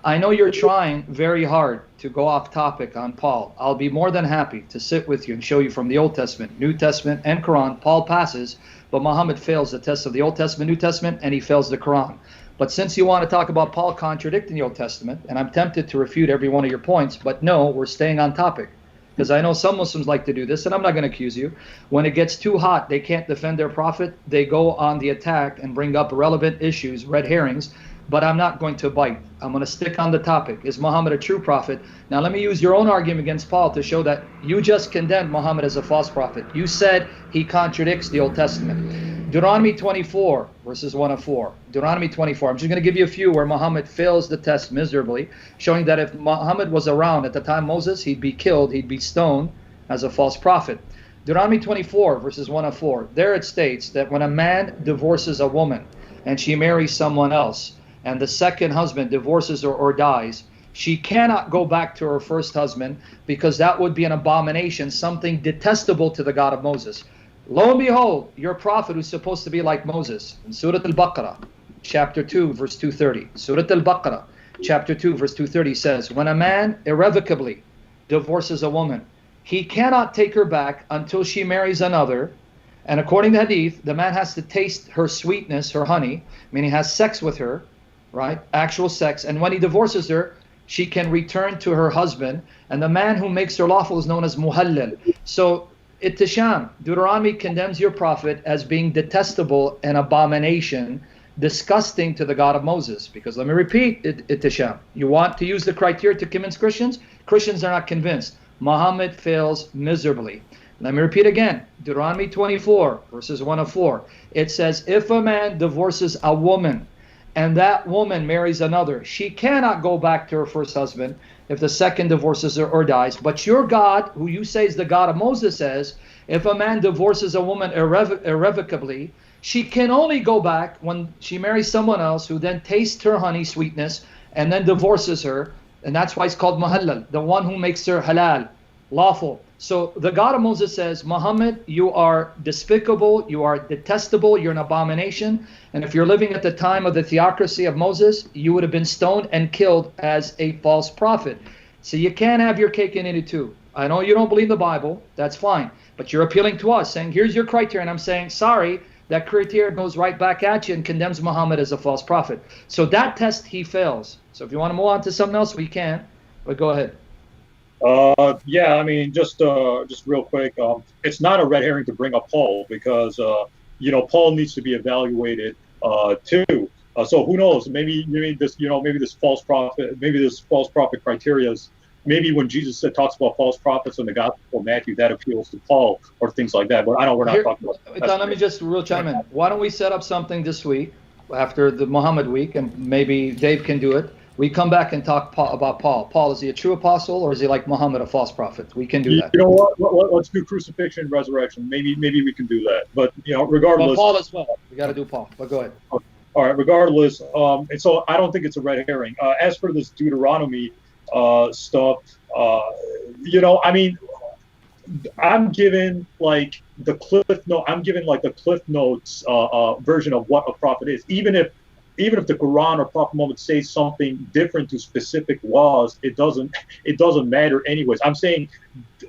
I know you're trying very hard to go off topic on Paul. I'll be more than happy to sit with you and show you from the Old Testament, New Testament, and Quran. Paul passes, but Muhammad fails the test of the Old Testament, New Testament, and he fails the Quran. But since you want to talk about Paul contradicting the Old Testament, and I'm tempted to refute every one of your points, but no, we're staying on topic. Because I know some Muslims like to do this, and I'm not going to accuse you. When it gets too hot, they can't defend their prophet. They go on the attack and bring up irrelevant issues, red herrings. But I'm not going to bite. I'm going to stick on the topic. Is Muhammad a true prophet? Now let me use your own argument against Paul to show that you just condemned Muhammad as a false prophet. You said he contradicts the Old Testament. Deuteronomy 24, verses 1 of 4. Deuteronomy 24. I'm just going to give you a few where Muhammad fails the test miserably, showing that if Muhammad was around at the time of Moses, he'd be killed, he'd be stoned as a false prophet. Deuteronomy 24, verses 1 of 4. There it states that when a man divorces a woman and she marries someone else, and the second husband divorces her or dies, she cannot go back to her first husband because that would be an abomination, something detestable to the God of Moses. Lo and behold, your prophet who's supposed to be like Moses. In Surah Al-Baqarah, chapter 2, verse 230. Surah Al-Baqarah, chapter 2, verse 230 says, when a man irrevocably divorces a woman, he cannot take her back until she marries another. And according to Hadith, the man has to taste her sweetness, her honey, meaning has sex with her, right? Actual sex. And when he divorces her, she can return to her husband. And the man who makes her lawful is known as muhallal. So Ehteshaam, Deuteronomy condemns your prophet as being detestable and abomination, disgusting to the God of Moses. Because let me repeat, Ehteshaam, you want to use the criteria to convince Christians? Christians are not convinced. Muhammad fails miserably. Let me repeat again, Deuteronomy 24, verses 1 of 4. It says, if a man divorces a woman and that woman marries another, she cannot go back to her first husband if the second divorces her or dies. But your God, who you say is the God of Moses, says, if a man divorces a woman irrevocably, she can only go back when she marries someone else who then tastes her honey sweetness and then divorces her. And that's why it's called muhallal, the one who makes her halal, lawful. So the God of Moses says, Muhammad, you are despicable, you are detestable, you're an abomination. And if you're living at the time of the theocracy of Moses, you would have been stoned and killed as a false prophet. So you can't have your cake and eat it too. I know you don't believe the Bible, that's fine. But you're appealing to us, saying, here's your criteria. And I'm saying, sorry, that criteria goes right back at you and condemns Muhammad as a false prophet. So that test he fails. So if you want to move on to something else, we can. But go ahead. Yeah, I mean, just real quick, it's not a red herring to bring up Paul because Paul needs to be evaluated too. So who knows? Maybe this false prophet criteria is maybe when Jesus talks about false prophets in the Gospel of Matthew, that appeals to Paul or things like that. But I know we're not talking about. Let me just real chime in. Why don't we set up something this week after the Muhammad week, and maybe Dave can do it. We come back and talk about Paul. Paul, is he a true apostle or is he like Muhammad, a false prophet? We can do that. You know what? Let's do crucifixion and resurrection. Maybe we can do that. But regardless. Well, Paul as well. We got to do Paul. But go ahead. All right. Regardless, and so I don't think it's a red herring. As for this Deuteronomy stuff, I mean, I'm given like the Cliff Note. I'm given like the Cliff Notes version of what a prophet is. Even if the Quran or Prophet Muhammad says something different to specific laws, it doesn't matter anyways. I'm saying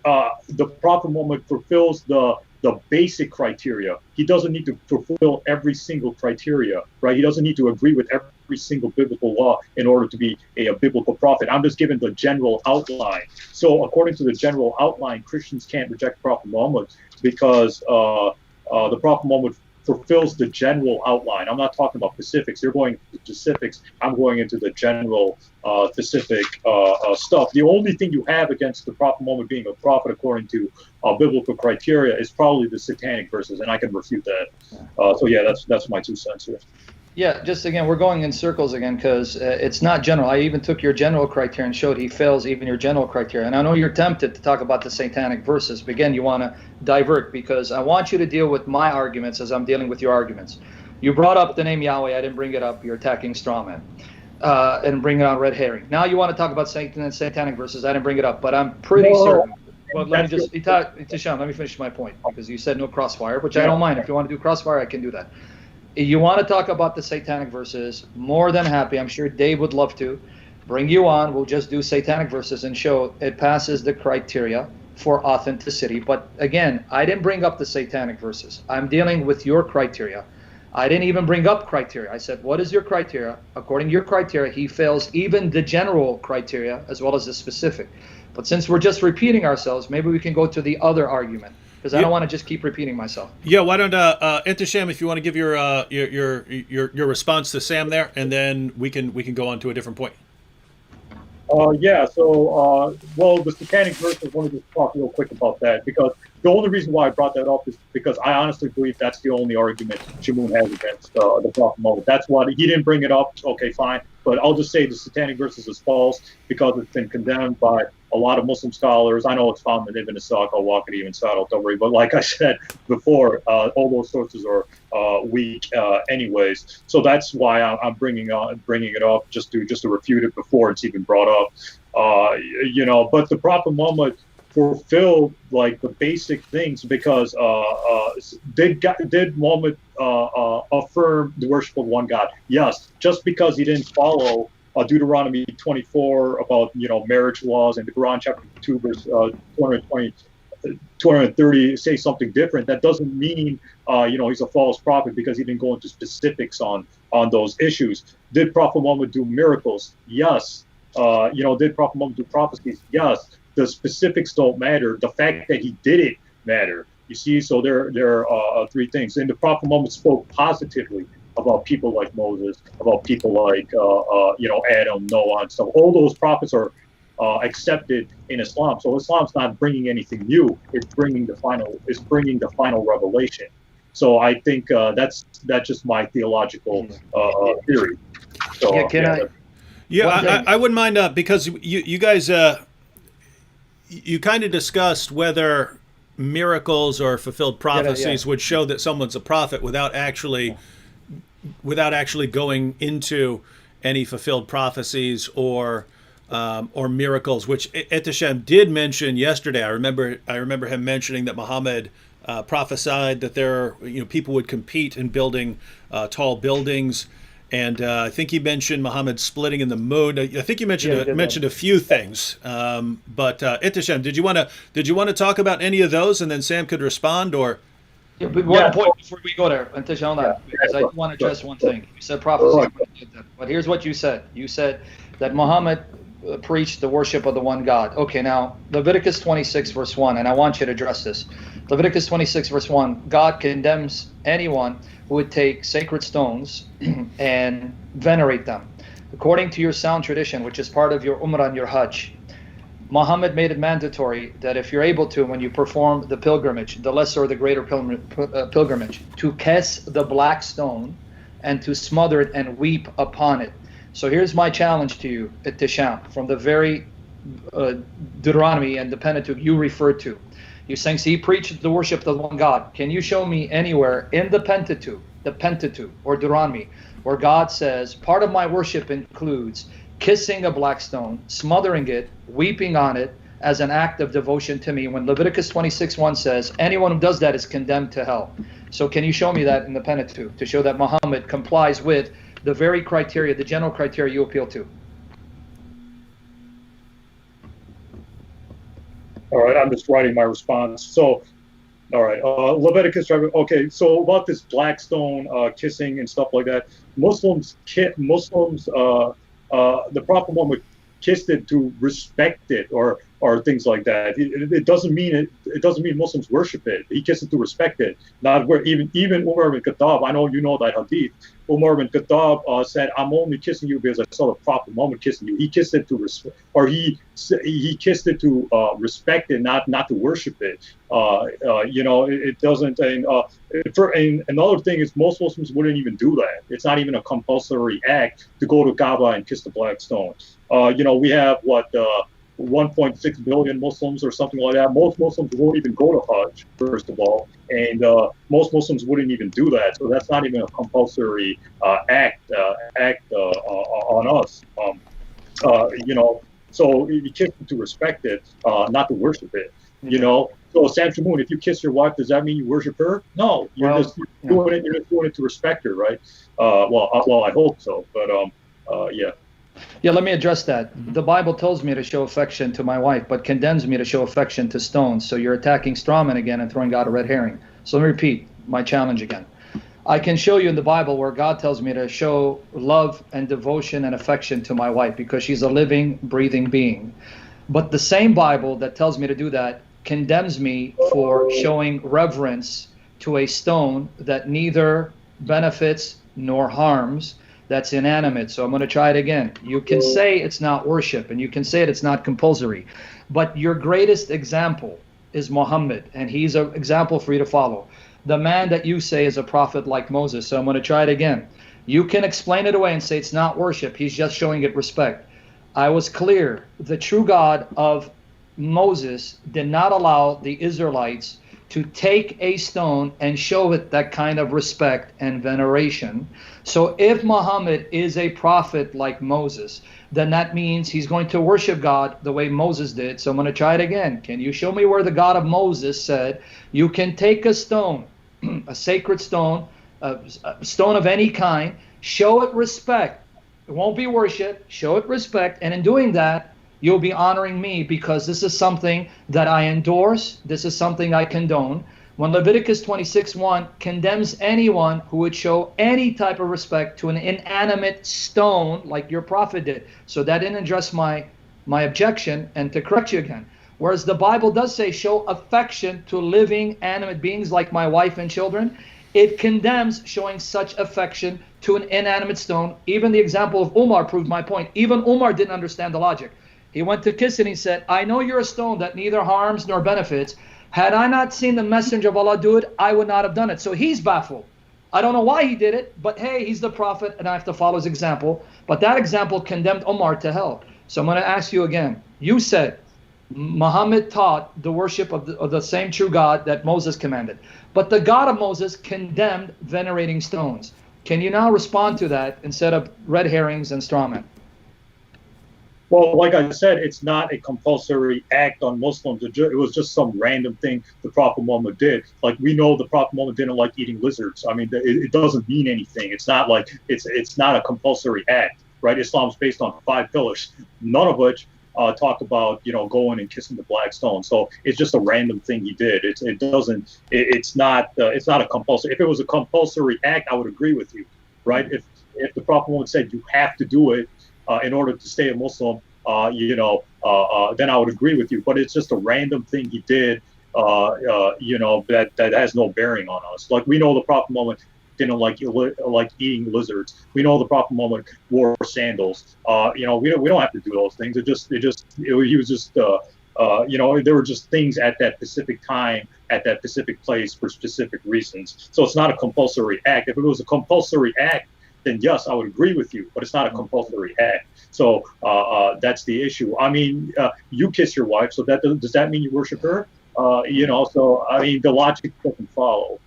the Prophet Muhammad fulfills the basic criteria. He doesn't need to fulfill every single criteria, right? He doesn't need to agree with every single biblical law in order to be a biblical prophet. I'm just giving the general outline. So according to the general outline, Christians can't reject Prophet Muhammad because the Prophet Muhammad fulfills the general outline. I'm not talking about specifics. You're going into specifics. I'm going into the general specific stuff. The only thing you have against the Prophet Muhammad being a prophet according to biblical criteria is probably the satanic verses, and I can refute that. So yeah, that's my 2 cents here. Yeah, just again, we're going in circles again because it's not general. I even took your general criteria and showed he fails even your general criteria. And I know you're tempted to talk about the satanic verses, but again, you want to divert because I want you to deal with my arguments as I'm dealing with your arguments. You brought up the name Yahweh. I didn't bring it up. You're attacking strawman and bringing on red herring. Now you want to talk about Satan and satanic verses. I didn't bring it up, but I'm pretty certain. Well, let me just, Ehteshaam, let me finish my point because you said no crossfire, which I don't mind. If you want to do crossfire, I can do that. You want to talk about the satanic verses, more than happy. I'm sure Dave would love to bring you on. We'll just do satanic verses and show it passes the criteria for authenticity. But again, I didn't bring up the satanic verses. I'm dealing with your criteria. I didn't even bring up criteria. I said, what is your criteria? According to your criteria, he fails even the general criteria as well as the specific. But since we're just repeating ourselves, maybe we can go to the other argument. Because I don't want to just keep repeating myself. Yeah, why don't Ehteshaam, if you want to give your response to Sam there, and then we can go on to a different point. Yeah. So well, the satanic verses. I want to just talk real quick about that because the only reason why I brought that up is because I honestly believe that's the only argument Shamoun has against the Prophet Muhammad. That's why he didn't bring it up. Okay, fine. But I'll just say the satanic verses is false because it's been condemned by a lot of Muslim scholars. I know it's found in Ibn Ishaq, al-Waqidi, and Sa'd al-Tabari, but like I said before, all those sources are weak anyways. So that's why I'm bringing it up just to refute it before it's even brought up. But the Prophet Muhammad fulfilled like the basic things because did Muhammad affirm the worship of one God? Yes. Just because he didn't follow Deuteronomy 24 about marriage laws and the Quran chapter 2 verse 220 230 say something different, that doesn't mean he's a false prophet because he didn't go into specifics on those issues. Did Prophet Muhammad do miracles? Yes. Did Prophet Muhammad do prophecies? Yes. The specifics don't matter. The fact that he did it matter. You see, so there are three things. And the Prophet Muhammad spoke positively about people like Moses, about people like Adam, Noah, and stuff. All those prophets are accepted in Islam. So Islam's not bringing anything new. It's bringing the final revelation. So I think that's just my theological theory. So, I wouldn't mind because you guys you kind of discussed whether miracles or fulfilled prophecies would show that someone's a prophet without actually going into any fulfilled prophecies or miracles, which Ehteshaam did mention yesterday. I remember him mentioning that Muhammad prophesied that people would compete in building tall buildings, and I think he mentioned Muhammad splitting in the moon. I think you mentioned a few things, but Ehteshaam, did you want to talk about any of those, and then Sam could respond, or? Yeah, but one point before we go there, Ehteshaam, because I want to address one thing. You said prophecy, but here's what you said. You said that Muhammad preached the worship of the one God. Okay, now Leviticus 26 verse 1, and I want you to address this. Leviticus 26 verse 1, God condemns anyone who would take sacred stones and venerate them. According to your sound tradition, which is part of your Umrah and your Hajj, Muhammad made it mandatory that if you're able to, when you perform the pilgrimage, the lesser or the greater pilgrimage, to kiss the black stone and to smother it and weep upon it. So here's my challenge to you, Ehteshaam, from the very Deuteronomy and the Pentateuch you referred to. You're saying, he preached the worship of the one God. Can you show me anywhere in the Pentateuch or Deuteronomy, where God says, part of my worship includes kissing a black stone, smothering it, weeping on it as an act of devotion to me, when Leviticus 26:1 says, anyone who does that is condemned to hell. So can you show me that in the Pentateuch to show that Muhammad complies with the very criteria, the general criteria you appeal to? All right, I'm just writing my response. So, all right, Leviticus. Okay, so about this black stone kissing and stuff like that, Muslims, the Prophet Muhammad kissed it to respect it, or things like that. It doesn't mean Muslims worship it. He kissed it to respect it. Not where even Umar bin Khattab. I know you know that hadith. Umar bin Khattab said, "I'm only kissing you because I saw the Prophet Muhammad kissing you." He kissed it to respect, or he kissed it to respect it, not to worship it. It doesn't. And another thing is, most Muslims wouldn't even do that. It's not even a compulsory act to go to Kaaba and kiss the black stone. We have 1.6 billion Muslims or something like that. Most Muslims won't even go to Hajj, first of all, and most Muslims wouldn't even do that. So that's not even a compulsory act on us. So you kiss it to respect it, not to worship it. So Sam Shamoun, if you kiss your wife, does that mean you worship her? No, you're just doing it to respect her, right? Well, I hope so, but yeah. Yeah, let me address that. The Bible tells me to show affection to my wife, but condemns me to show affection to stones. So you're attacking strawman again and throwing out a red herring. So let me repeat my challenge again. I can show you in the Bible where God tells me to show love and devotion and affection to my wife because she's a living, breathing being. But the same Bible that tells me to do that condemns me for showing reverence to a stone that neither benefits nor harms, that's inanimate. So I'm going to try it again. You can say it's not worship, and you can say it's not compulsory, but your greatest example is Muhammad, and he's an example for you to follow. The man that you say is a prophet like Moses. So I'm going to try it again. You can explain it away and say it's not worship. He's just showing it respect. I was clear. The true God of Moses did not allow the Israelites to take a stone and show it that kind of respect and veneration. So if Muhammad is a prophet like Moses, then that means he's going to worship God the way Moses did. So I'm going to try it again. Can you show me where the God of Moses said you can take a stone, a sacred stone, a stone of any kind, show it respect? It won't be worship, show it respect, and in doing that, you'll be honoring me because this is something that I endorse. This is something I condone. When Leviticus 26:1 condemns anyone who would show any type of respect to an inanimate stone like your prophet did. So that didn't address my objection, and to correct you again. Whereas the Bible does say show affection to living animate beings like my wife and children, it condemns showing such affection to an inanimate stone. Even the example of Umar proved my point. Even Umar didn't understand the logic. He went to kiss it and he said, I know you're a stone that neither harms nor benefits. Had I not seen the messenger of Allah do it, I would not have done it. So he's baffled. I don't know why he did it, but hey, he's the prophet and I have to follow his example. But that example condemned Umar to hell. So I'm going to ask you again. You said Muhammad taught the worship of the same true God that Moses commanded. But the God of Moses condemned venerating stones. Can you now respond to that instead of red herrings and straw men? Well, like I said, it's not a compulsory act on Muslims. It was just some random thing the Prophet Muhammad did. Like, we know the Prophet Muhammad didn't like eating lizards. I mean, it doesn't mean anything. It's not like it's not a compulsory act, right? Islam's based on 5 pillars, none of which talk about going and kissing the black stone. So it's just a random thing he did. It's not a compulsory. If it was a compulsory act, I would agree with you, right? If the Prophet Muhammad said you have to do it in order to stay a Muslim, then I would agree with you. But it's just a random thing he did, that has no bearing on us. Like, we know the Prophet Muhammad didn't like eating lizards. We know the Prophet Muhammad wore sandals. We don't have to do those things. He was just there were just things at that specific time, at that specific place for specific reasons. So it's not a compulsory act. If it was a compulsory act, then yes, I would agree with you, but it's not a compulsory act. So that's the issue. I mean, you kiss your wife, so does that mean you worship her? So I mean, the logic doesn't follow.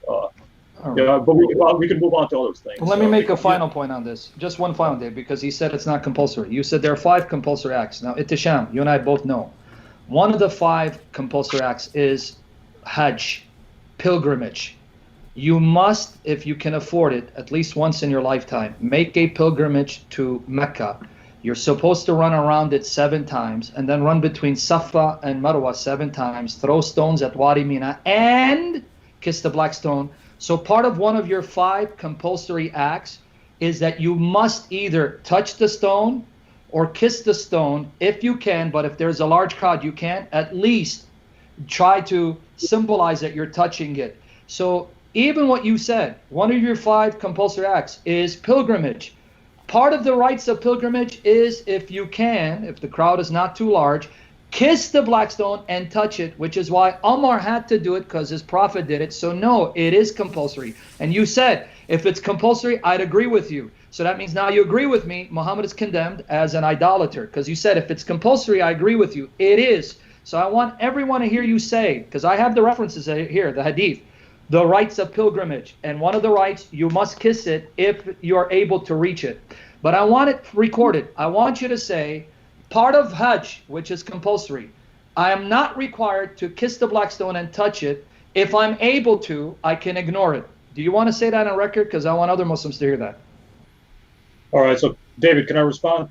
But we can move on to other things. Well, let me make a final point on this. Just one final, Dave, because he said it's not compulsory. You said there are 5 compulsory acts. Now, Ehteshaam, you and I both know. One of the 5 compulsory acts is Hajj, pilgrimage. You must, if you can afford it, at least once in your lifetime, make a pilgrimage to Mecca. You're supposed to run around it 7 times and then run between Safa and Marwa 7 times, throw stones at Wadi Mina, and kiss the black stone. So part of one of your 5 compulsory acts is that you must either touch the stone or kiss the stone if you can, but if there's a large crowd, you can't. At least try to symbolize that you're touching it. So even what you said, one of your 5 compulsory acts is pilgrimage. Part of the rites of pilgrimage is, if you can, if the crowd is not too large, kiss the black stone and touch it, which is why Omar had to do it because his prophet did it. So no, it is compulsory. And you said, if it's compulsory, I'd agree with you. So that means now you agree with me, Muhammad is condemned as an idolater, because you said if it's compulsory, I agree with you. It is. So I want everyone to hear you say, because I have the references here, the hadith, the rites of pilgrimage. And one of the rites, you must kiss it if you're able to reach it. But I want it recorded. I want you to say, part of Hajj, which is compulsory, I am not required to kiss the black stone and touch it. If I'm able to, I can ignore it. Do you want to say that on record? Because I want other Muslims to hear that. All right. So, David, can I respond?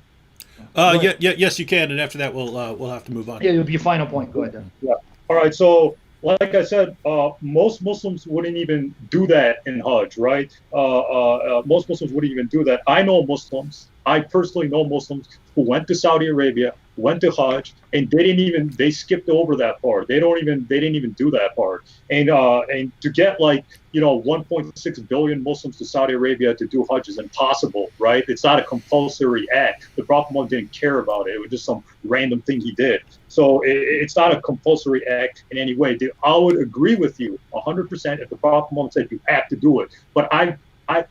Yes, you can. And after that, we'll have to move on. Yeah, it'll be your final point. Go ahead, then. Yeah. All right. So, like I said, most Muslims wouldn't even do that in Hajj, right? Most Muslims wouldn't even do that. I know Muslims. I personally know Muslims who went to Saudi Arabia, went to Hajj, and they skipped over that part. They didn't even do that part. And to get 1.6 billion Muslims to Saudi Arabia to do Hajj is impossible, right? It's not a compulsory act. The Prophet Muhammad didn't care about it. It was just some random thing he did. So it's not a compulsory act in any way. I would agree with you 100% if the Prophet Muhammad said you have to do it. But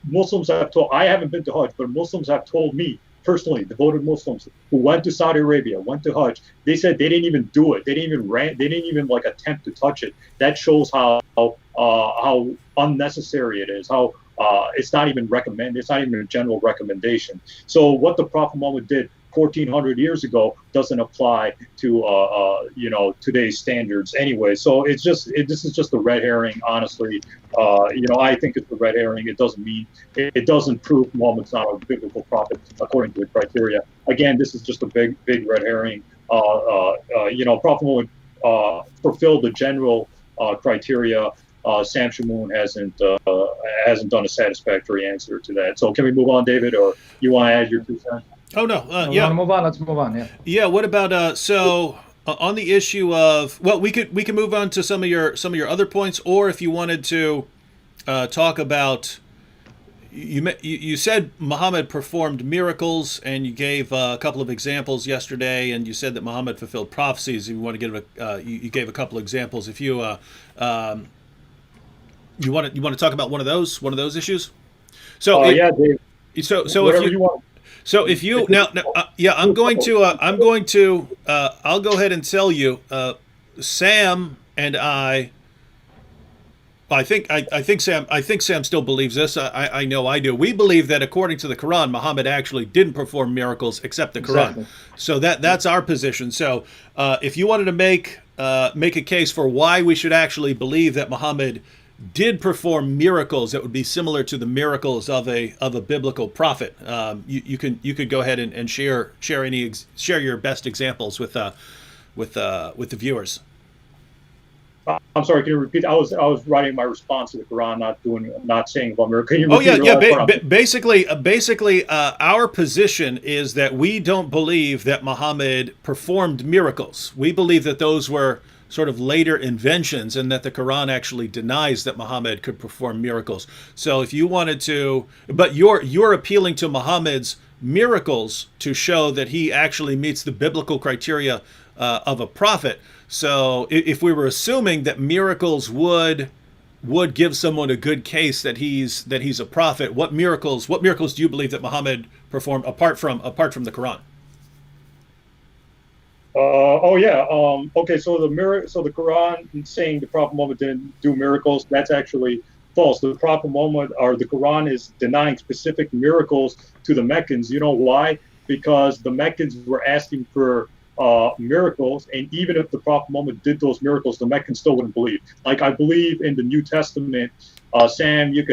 Muslims have told, I haven't been to Hajj, but Muslims have told me personally, devoted Muslims who went to Saudi Arabia, went to Hajj, they said they didn't even do it. They didn't even attempt to touch it. That shows how unnecessary it is, how it's not even recommended. It's not even a general recommendation. So what the Prophet Muhammad did 1,400 years ago doesn't apply to today's standards anyway. So this is just a red herring, honestly. I think it's a red herring. It doesn't prove Muhammad's not a biblical prophet according to the criteria. Again, this is just a big red herring. Prophet Muhammad fulfilled the general criteria. Sam Shamoun hasn't done a satisfactory answer to that. So can we move on, David, or you want to add your 2 cents? Oh no, We want to move on. Let's move on. Yeah. Yeah. What about on the issue of, well, we can move on to some of your other points, or if you wanted to talk about, you said Muhammad performed miracles, and you gave a couple of examples yesterday, and you said that Muhammad fulfilled prophecies. If you want to give you gave a couple of examples. If you you want to talk about one of those issues. So yeah, Dave. So Whatever if you want. So if you now yeah, I'm going to I'll go ahead and tell you, Sam and I think Sam still believes this. I know I do. We believe that according to the Quran, Muhammad actually didn't perform miracles except the Quran. Exactly. So that's our position. So if you wanted to make a case for why we should actually believe that Muhammad did perform miracles that would be similar to the miracles of a biblical prophet, you could go ahead and share your best examples with the viewers. I'm sorry. Can you repeat? I was writing my response to the Quran, not saying about miracles. Can you repeat? Oh yeah. Basically, our position is that we don't believe that Muhammad performed miracles. We believe that those were sort of later inventions, and that the Quran actually denies that Muhammad could perform miracles. So if you wanted to, but you're appealing to Muhammad's miracles to show that he actually meets the biblical criteria of a prophet. So if we were assuming that miracles would give someone a good case that he's a prophet, what miracles do you believe that Muhammad performed apart from the Quran? Okay. So the Quran saying the Prophet Muhammad didn't do miracles, that's actually false. The Prophet Muhammad, or the Quran, is denying specific miracles to the Meccans. You know why? Because the Meccans were asking for miracles, and even if the Prophet Muhammad did those miracles, the Meccans still wouldn't believe. Like, I believe in the New Testament, Sam, you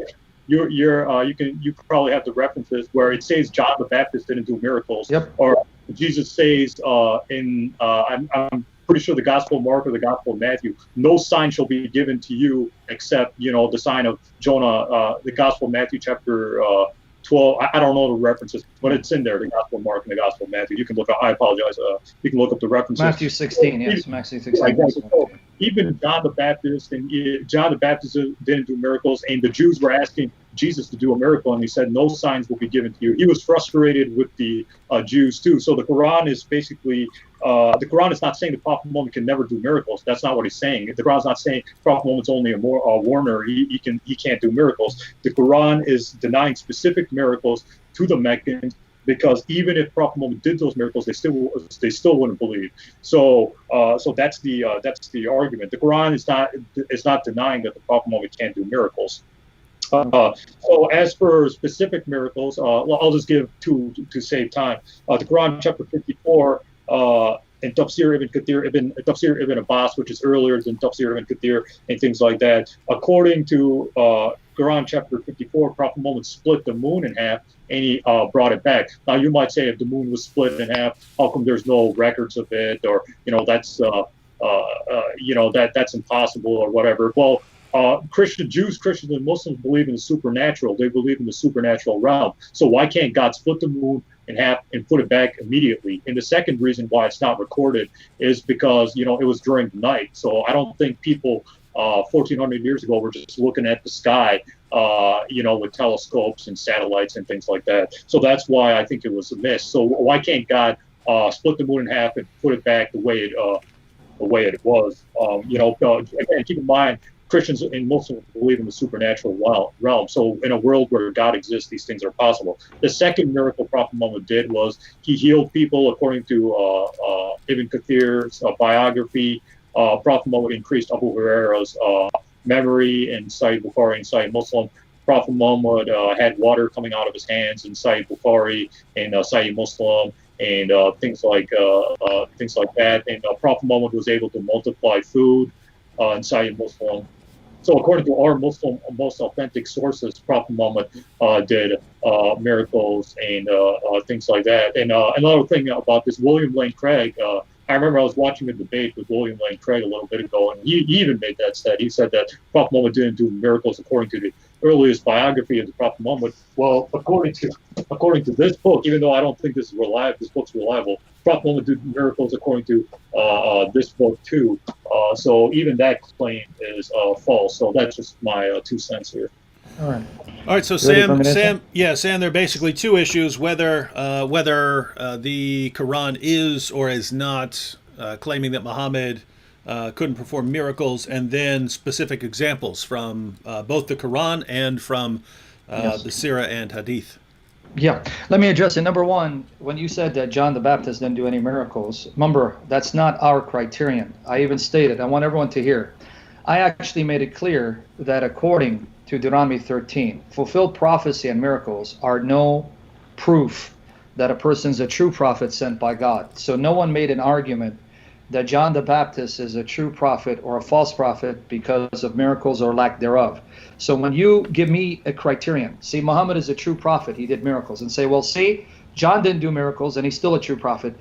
probably have the references where it says John the Baptist didn't do miracles. Yep. Or Jesus says I'm pretty sure the Gospel of Mark or the Gospel of Matthew, no sign shall be given to you except the sign of Jonah. The Gospel of Matthew chapter 12. I don't know the references, but it's in there. The Gospel of Mark and the Gospel of Matthew. You can look up. I apologize. You can look up the references. Matthew 16. Yes, Matthew 16. Even John the Baptist didn't do miracles, and the Jews were asking Jesus to do a miracle, and he said, no signs will be given to you. He was frustrated with the Jews too. So the Quran is basically, the Quran is not saying the Prophet Muhammad can never do miracles. That's not what he's saying. The Quran is not saying Prophet Muhammad's only a warner. He can't do miracles. The Quran is denying specific miracles to the Meccans, because even if Prophet Muhammad did those miracles, they still wouldn't believe. So that's the argument. The Quran is not denying that the Prophet Muhammad can't do miracles. So as for specific miracles, I'll just give two to save time. The Quran, chapter 54, and Tafsir ibn Abbas, which is earlier than Tafsir ibn Kathir and things like that. According to Quran chapter 54, Prophet Muhammad split the moon in half, and he brought it back. Now you might say, if the moon was split in half, how come there's no records of it? Or that's that's impossible or whatever. Well, Christians and Muslims believe in the supernatural. They believe in the supernatural realm. So why can't God split the moon in half and put it back immediately? And the second reason why it's not recorded is because it was during the night. So I don't think people 1,400 years ago were just looking at the sky, with telescopes and satellites and things like that. So that's why I think it was a miss. So why can't God split the moon in half and put it back the way it was? Again, keep in mind, Christians and Muslims believe in the supernatural realm. So in a world where God exists, these things are possible. The second miracle Prophet Muhammad did was he healed people. According to Ibn Kathir's biography, Prophet Muhammad increased Abu Huraira's memory in Sahih Bukhari and Sahih Muslim. Prophet Muhammad had water coming out of his hands in Sahih Bukhari and Sahih Muslim, and things like that. And Prophet Muhammad was able to multiply food in Sahih Muslim. So according to our Muslim most authentic sources, Prophet Muhammad did miracles and things like that. And another thing about this, William Lane Craig, I remember I was watching a debate with William Lane Craig a little bit ago, and he even made that stat. He said that Prophet Muhammad didn't do miracles according to the earliest biography of the Prophet Muhammad. Well, according to this book, even though I don't think this is reliable, this book's reliable, Prophet Muhammad did miracles according to this book too. So even that claim is false. So that's just my 2 cents here. All right. All right, so Sam, there are basically two issues: whether the Quran is or is not claiming that Muhammad couldn't perform miracles, and then specific examples from both the Quran and from the Sirah and Hadith. Yeah, let me address it. Number one, when you said that John the Baptist didn't do any miracles, remember, that's not our criterion. I even stated, I want everyone to hear, I actually made it clear that according to Deuteronomy 13, fulfilled prophecy and miracles are no proof that a person's a true prophet sent by God. So no one made an argument that John the Baptist is a true prophet or a false prophet because of miracles or lack thereof. So when you give me a criterion, see, Muhammad is a true prophet, he did miracles, and say, well, see, John didn't do miracles and he's still a true prophet.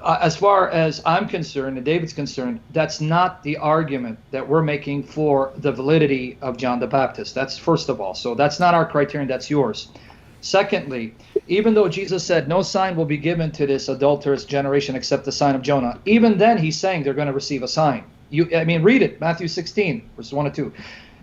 As far as I'm concerned and David's concerned, that's not the argument that we're making for the validity of John the Baptist. That's first of all. So that's not our criterion, that's yours. Secondly, even though Jesus said no sign will be given to this adulterous generation except the sign of Jonah, even then he's saying they're going to receive a sign. Read it, Matthew 16, verses 1 and 2.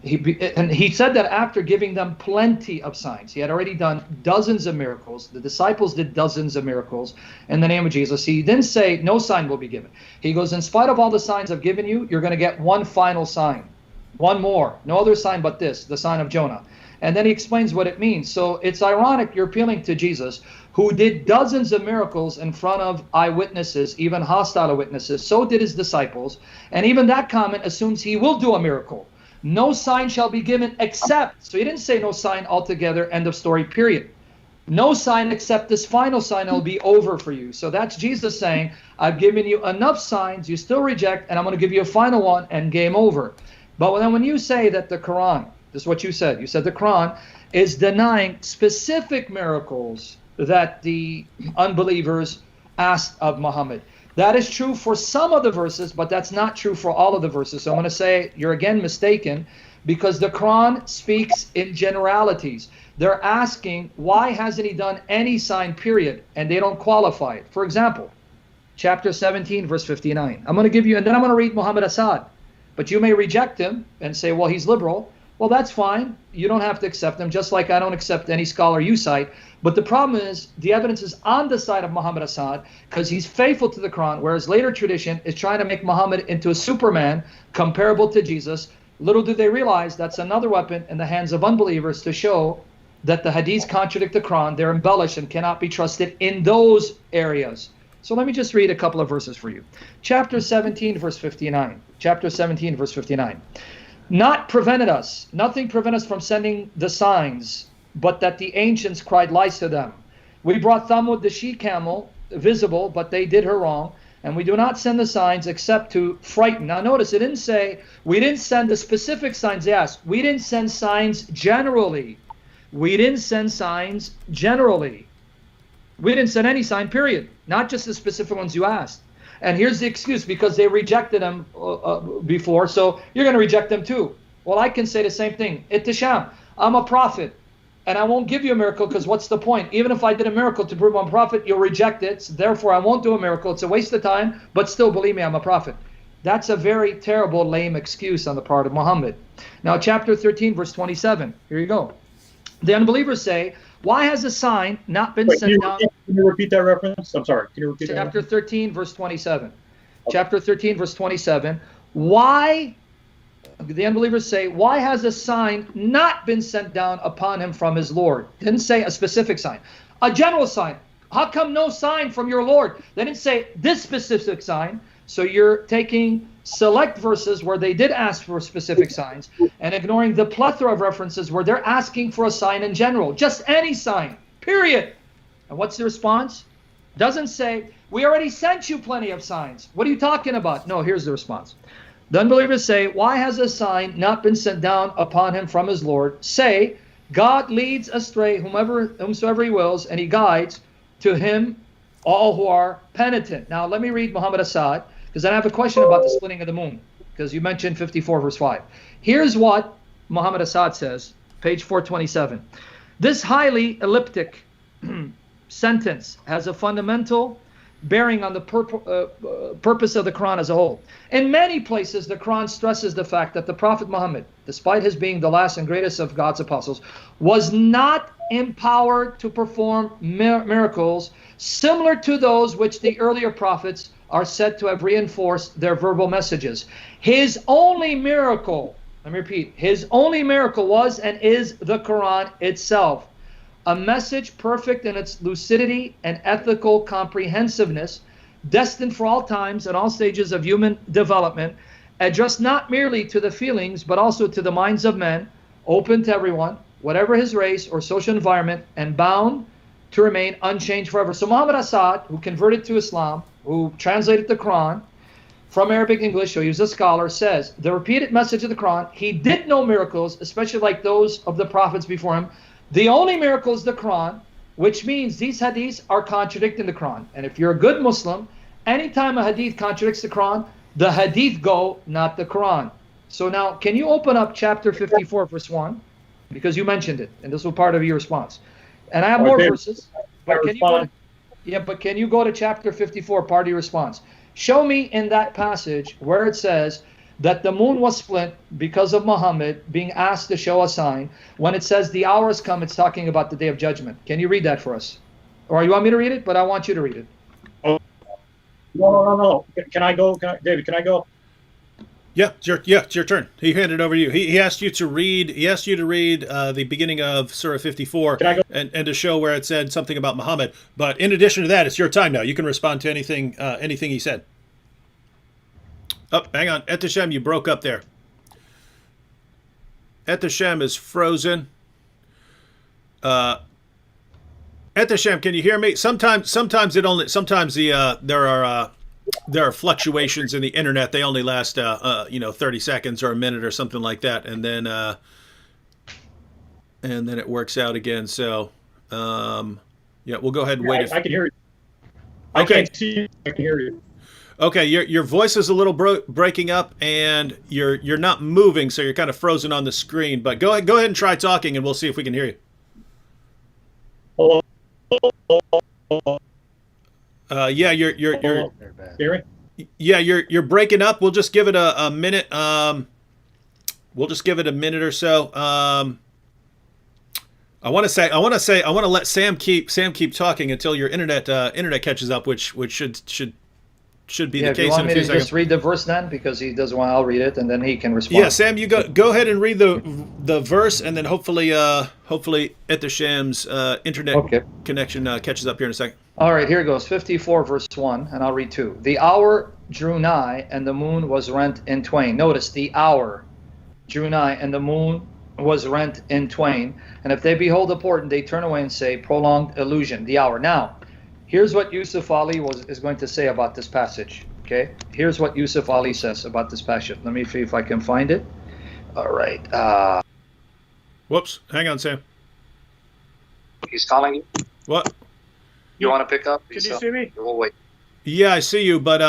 He said that after giving them plenty of signs. He had already done dozens of miracles. The disciples did dozens of miracles in the name of Jesus. He didn't say no sign will be given. He goes, in spite of all the signs I've given you, you're going to get one final sign. One more. No other sign but this, the sign of Jonah. And then he explains what it means. So it's ironic you're appealing to Jesus, who did dozens of miracles in front of eyewitnesses, even hostile witnesses. So did his disciples. And even that comment assumes he will do a miracle. No sign shall be given except, so he didn't say no sign altogether, end of story, period. No sign except this final sign, it'll be over for you. So that's Jesus saying, I've given you enough signs, you still reject, and I'm going to give you a final one, and game over. But then when you say that the Quran, this is what you said the Quran is denying specific miracles that the unbelievers asked of Muhammad. That is true for some of the verses, but that's not true for all of the verses. So I'm going to say you're again mistaken, because the Quran speaks in generalities. They're asking, why hasn't he done any sign, period? And they don't qualify it. For example, chapter 17, verse 59. I'm going to give you, and then I'm going to read Muhammad Assad. But you may reject him and say, well, he's liberal. Well, that's fine. You don't have to accept him, just like I don't accept any scholar you cite. But the problem is the evidence is on the side of Muhammad Assad because he's faithful to the Quran, whereas later tradition is trying to make Muhammad into a Superman comparable to Jesus. Little do they realize that's another weapon in the hands of unbelievers to show that the hadiths contradict the Quran. They're embellished and cannot be trusted in those areas. So let me just read a couple of verses for you. Chapter 17, verse 59. Chapter 17, verse 59. Nothing prevented us from sending the signs, but that the ancients cried lies to them. We brought Thamud the she-camel visible, but they did her wrong. And we do not send the signs except to frighten. Now notice, it didn't say, we didn't send the specific signs they asked. We didn't send signs generally. We didn't send signs generally. We didn't send any sign, period. Not just the specific ones you asked. And here's the excuse, because they rejected them before, so you're going to reject them too. Well, I can say the same thing. Ehteshaam, I'm a prophet, and I won't give you a miracle because what's the point? Even if I did a miracle to prove I'm a prophet, you'll reject it. So therefore, I won't do a miracle. It's a waste of time, but still, believe me, I'm a prophet. That's a very terrible, lame excuse on the part of Muhammad. Now, chapter 13, verse 27. Here you go. The unbelievers say, why has a sign not been sent down? Can you repeat that reference? I'm sorry. Can you repeat that? Chapter 13, verse 27. Okay. Chapter 13, verse 27. Why, the unbelievers say, why has a sign not been sent down upon him from his Lord? Didn't say a specific sign. A general sign. How come no sign from your Lord? They didn't say this specific sign. So you're taking select verses where they did ask for specific signs and ignoring the plethora of references where they're asking for a sign in general. Just any sign, period. And what's the response? Doesn't say, we already sent you plenty of signs. What are you talking about? No, here's the response. The unbelievers say, why has a sign not been sent down upon him from his Lord? Say, God leads astray whomsoever he wills, and he guides to him all who are penitent. Now, let me read Muhammad Assad, because then I have a question about the splitting of the moon, because you mentioned 54 verse 5. Here's what Muhammad Assad says, page 427. This highly elliptic sentence has a fundamental bearing on the purpose of the Quran as a whole. In many places, the Quran stresses the fact that the Prophet Muhammad, despite his being the last and greatest of God's apostles, was not empowered to perform miracles similar to those which the earlier prophets are said to have reinforced their verbal messages. His only miracle, let me repeat, his only miracle was and is the Quran itself. A message perfect in its lucidity and ethical comprehensiveness, destined for all times and all stages of human development, addressed not merely to the feelings, but also to the minds of men, open to everyone, whatever his race or social environment, and bound to remain unchanged forever. So Muhammad Assad, who converted to Islam, who translated the Quran from Arabic English, so he was a scholar, says, the repeated message of the Quran, he did no miracles, especially like those of the prophets before him. The only miracle is the Quran, which means these hadiths are contradicting the Quran. And if you're a good Muslim, anytime a hadith contradicts the Quran, the hadith go, not the Quran. So now, can you open up chapter 54, verse 1? Because you mentioned it, and this was part of your response. And I have more verses, but can you go to chapter 54, part of your response? Show me in that passage where it says that the moon was split because of Muhammad being asked to show a sign. When it says the hour has come, it's talking about the day of judgment. Can you read that for us? Or you want me to read it? But I want you to read it. Oh, no. Can I go? David, can I go? Yeah, it's your turn. He handed it over to you. He asked you to read. He asked you to read the beginning of Surah 54 and to show where it said something about Muhammad. But in addition to that, it's your time now. You can respond to anything he said. Oh, hang on, Ehteshaam, you broke up there. Ehteshaam is frozen. Ehteshaam, can you hear me? Sometimes there are fluctuations in the internet. They only last 30 seconds or a minute or something like that, and then it works out again. So we'll go ahead and wait. I can hear you. Okay. I can't see you. I can hear you. Okay, your voice is a little breaking up, and you're not moving, so you're kind of frozen on the screen. But go ahead and try talking, and we'll see if we can hear you. Hello. You're breaking up. We'll just give it a minute. We'll just give it a minute or so. I want to let Sam keep talking until your internet catches up, which should be the case. If you want in me a few to seconds. just read the verse then, because he doesn't want, I'll read it and then he can respond. Yeah, Sam, you go ahead and read the verse, and then hopefully Ehteshaam's internet connection catches up here in a second. All right, here goes 54 verse 1, and I'll read 2. The hour drew nigh, and the moon was rent in twain. Notice, the hour drew nigh, and the moon was rent in twain. And if they behold a portent, they turn away and say, prolonged illusion, the hour. Now, here's what Yusuf Ali is going to say about this passage. Okay, here's what Yusuf Ali says about this passage. Let me see if I can find it. All right. Whoops, hang on, Sam. He's calling you. What? You want to pick up? Can you see me? We'll wait. Yeah, I see you, but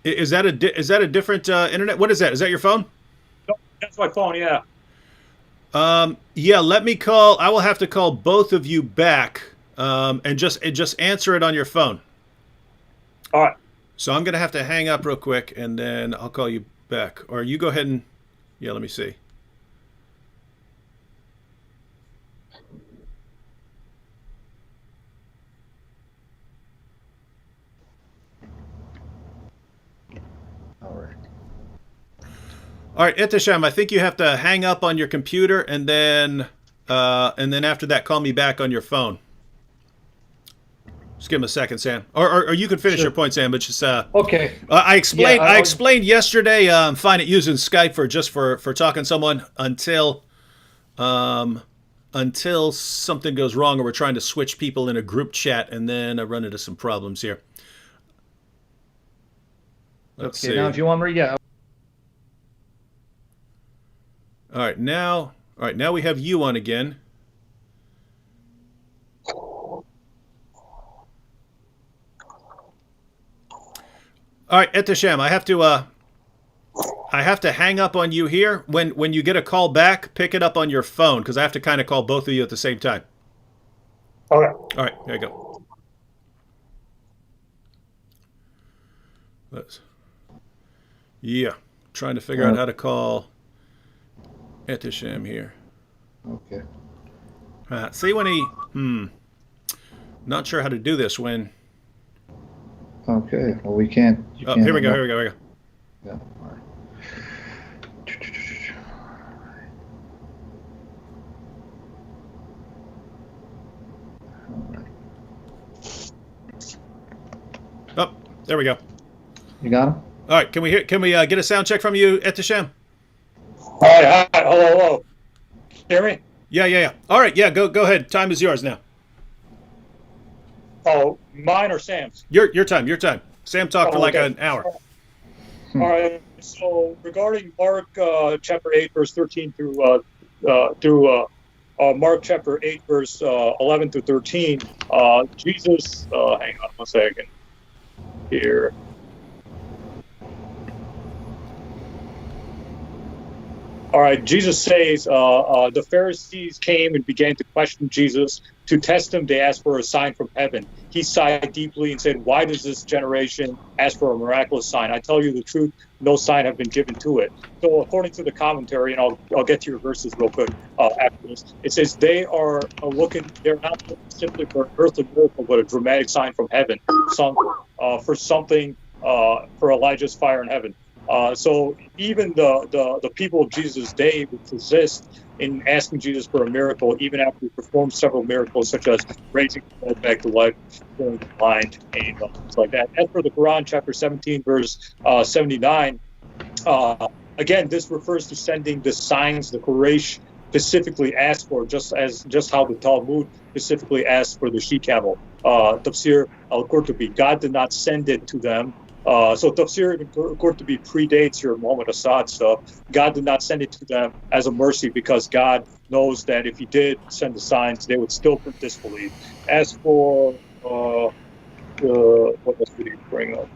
is that a different internet? What is that? Is that your phone? No, that's my phone. Yeah. Yeah. Let me call. I will have to call both of you back, and just answer it on your phone. All right. So I'm gonna have to hang up real quick, and then I'll call you back. Or you go ahead and let me see. All right, Ehteshaam, I think you have to hang up on your computer, and then after that, call me back on your phone. Just give him a second, Sam, or you can finish your point, Sam. But just okay. I explained yesterday. I'm fine at using Skype for talking to someone until something goes wrong, or we're trying to switch people in a group chat, and then I run into some problems here. Let's see. Now if you want me, yeah. All right, now we have you on again. All right, Ehteshaam, I have to hang up on you here. When you get a call back, pick it up on your phone because I have to kind of call both of you at the same time. Okay. All right, here you go. Yeah, trying to figure out how to call Ehteshaam here. Okay. See when he not sure how to do this when. Okay. Well, we can't. Oh, here we go. Here we go. Here we go. Yeah. All right. Oh, there we go. You got him? All right, can we get a sound check from you, Ehteshaam? Hi. Hello. Can you hear me? Yeah. All right, yeah, go ahead. Time is yours now. Oh, mine or Sam's? Your time. Sam talked for like an hour. All right. So regarding Mark chapter 8, verse 13 through Mark chapter 8, verse 11 through 13, Jesus. Hang on 1 second here. All right, Jesus says, the Pharisees came and began to question Jesus. To test him, they asked for a sign from heaven. He sighed deeply and said, why does this generation ask for a miraculous sign? I tell you the truth, no sign have been given to it. So according to the commentary, and I'll get to your verses real quick after this, it says they're not looking simply for an earthly miracle, but a dramatic sign from heaven, for Elijah's fire in heaven. So even the people of Jesus' day would persist in asking Jesus for a miracle, even after he performed several miracles, such as raising the dead back to life, healing the blind, and things like that. As for the Quran, chapter 17, verse 79, again, this refers to sending the signs the Quraysh specifically asked for, just how the Talmud specifically asked for the she-camel. Tafsir al-Qurtubi, God did not send it to them. So Tafsir al-Qurtubi predates your Muhammad Assad stuff. God did not send it to them as a mercy because God knows that if he did send the signs, they would still disbelieve. As for what else did he bring up?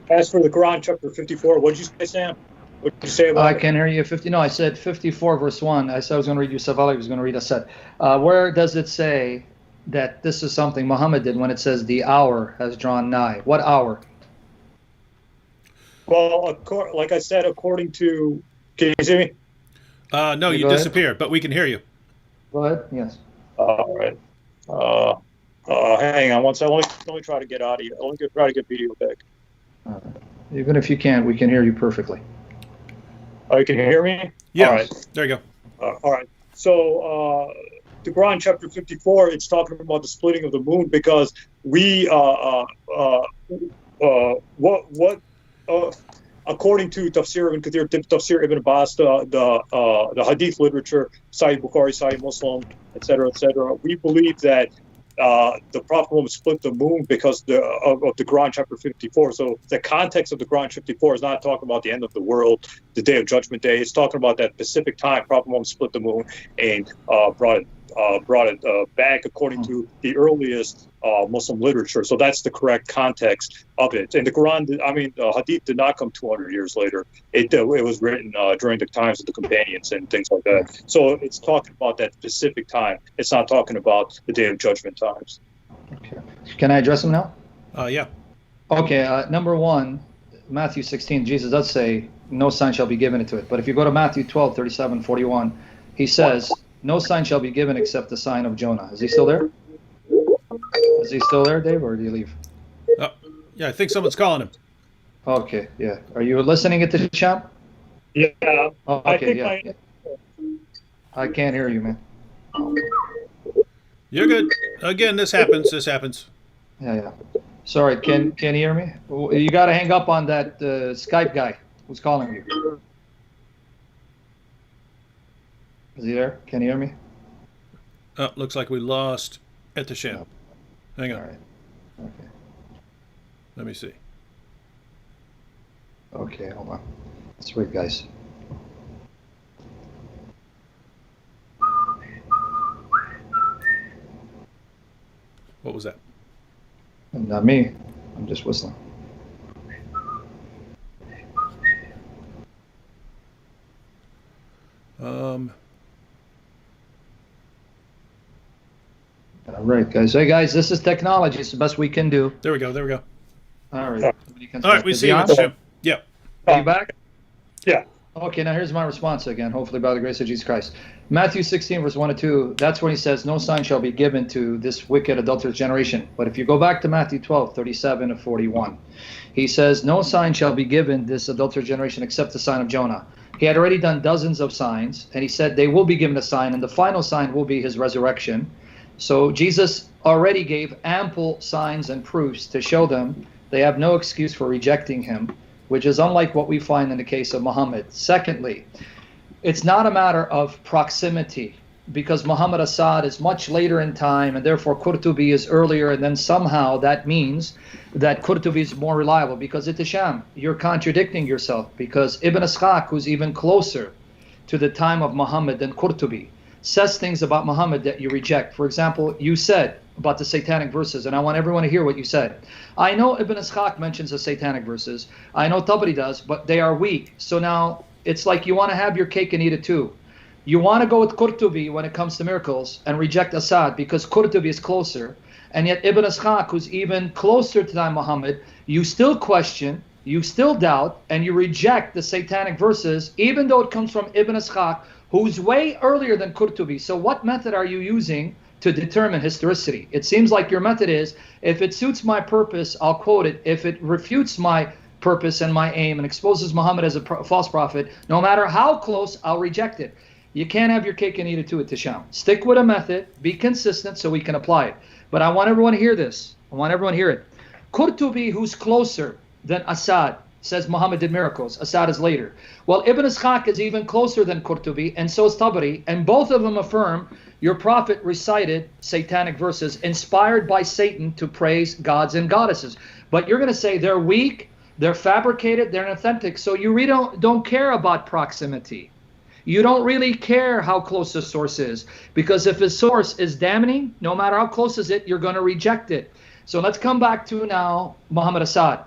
As for the Quran, chapter 54, what did you say, Sam? What did you say about I can't hear you. 50. No, I said 54, verse 1. I said I was going to read you Savali was going to read a set. Where does it say that this is something Muhammad did when it says the hour has drawn nigh? What hour? Well, like I said, according to... Can you see me? No, you disappeared, but we can hear you. Go ahead. Yes. All right. Hang on one second. Let me try to get audio. Let me try to get video back. Even if you can't, we can hear you perfectly. Oh, you can hear me? Yeah. All right. There you go. All right. So, the Quran chapter 54, it's talking about the splitting of the moon because according to Tafsir ibn Kathir, Tafsir ibn Abbas, the Hadith literature, Sahih Bukhari, Sahih Muslim, etc., we believe that the Prophet Muhammad split the moon because of the Quran chapter 54. So the context of the Quran 54 is not talking about the end of the world, the day of Judgment Day. It's talking about that specific time Prophet Muhammad split the moon and brought it back according to the earliest Muslim literature. So that's the correct context of it. And the Quran, the Hadith did not come 200 years later. It was written during the times of the companions and things like that. So it's talking about that specific time. It's not talking about the Day of Judgment times. Okay. Can I address them now? Yeah. Okay. Number one, Matthew 16, Jesus does say, no sign shall be given to it. But if you go to Matthew 12, 37, 41, he says, no sign shall be given except the sign of Jonah. Is he still there? Is he still there, Dave, or did he leave? Yeah, I think someone's calling him. Okay, yeah. Are you listening at the shop? Yeah. Oh, okay, yeah. I can't hear you, man. You're good. Again, this happens. Yeah. Sorry, can you hear me? You got to hang up on that Skype guy who's calling you. Is he there? Can you hear me? Looks like we lost Ehteshaam. No. Hang on. All right. Okay. Let me see. Okay, hold on. Let's wait, guys. What was that? Not me. I'm just whistling. All right, guys. Hey, guys, this is technology. It's the best we can do. There we go. All right. All right, we see you, Mr. Jim. Yeah. Are you back? Yeah. Okay, now here's my response again, hopefully by the grace of Jesus Christ. Matthew 16, verse 1 and 2, that's when he says, no sign shall be given to this wicked adulterous generation. But if you go back to Matthew 12, 37 to 41, he says, no sign shall be given this adulterous generation except the sign of Jonah. He had already done dozens of signs, and he said they will be given a sign, and the final sign will be his resurrection. So Jesus already gave ample signs and proofs to show them they have no excuse for rejecting him, which is unlike what we find in the case of Muhammad. Secondly, it's not a matter of proximity, because Muhammad Assad is much later in time, and therefore Qurtubi is earlier, and then somehow that means that Qurtubi is more reliable. Because Ehteshaam, you're contradicting yourself, because Ibn Ishaq, who's even closer to the time of Muhammad than Qurtubi, says things about Muhammad that you reject. For example, you said about the satanic verses, and I want everyone to hear what you said. I know Ibn Ishaq mentions the satanic verses. I know Tabari does, but they are weak. So now it's like you want to have your cake and eat it too. You want to go with Qurtubi when it comes to miracles and reject Assad because Qurtubi is closer. And yet Ibn Ishaq, who's even closer to time Muhammad, you still question, you still doubt, and you reject the satanic verses, even though it comes from Ibn Ishaq, who's way earlier than Qurtubi. So what method are you using to determine historicity? It seems like your method is, if it suits my purpose, I'll quote it. If it refutes my purpose and my aim and exposes Muhammad as a false prophet, no matter how close, I'll reject it. You can't have your cake and eat it too, Ehteshaam. Stick with a method, be consistent so we can apply it. But I want everyone to hear this. I want everyone to hear it. Qurtubi, who's closer than Assad, says Muhammad did miracles. Assad is later. Well, Ibn Ishaq is even closer than Qurtubi, and so is Tabari, and both of them affirm your prophet recited satanic verses inspired by Satan to praise gods and goddesses. But you're going to say they're weak, they're fabricated, they're inauthentic, so you really don't care about proximity. You don't really care how close the source is, because if his source is damning, no matter how close is it, you're going to reject it. So let's come back to now Muhammad Assad.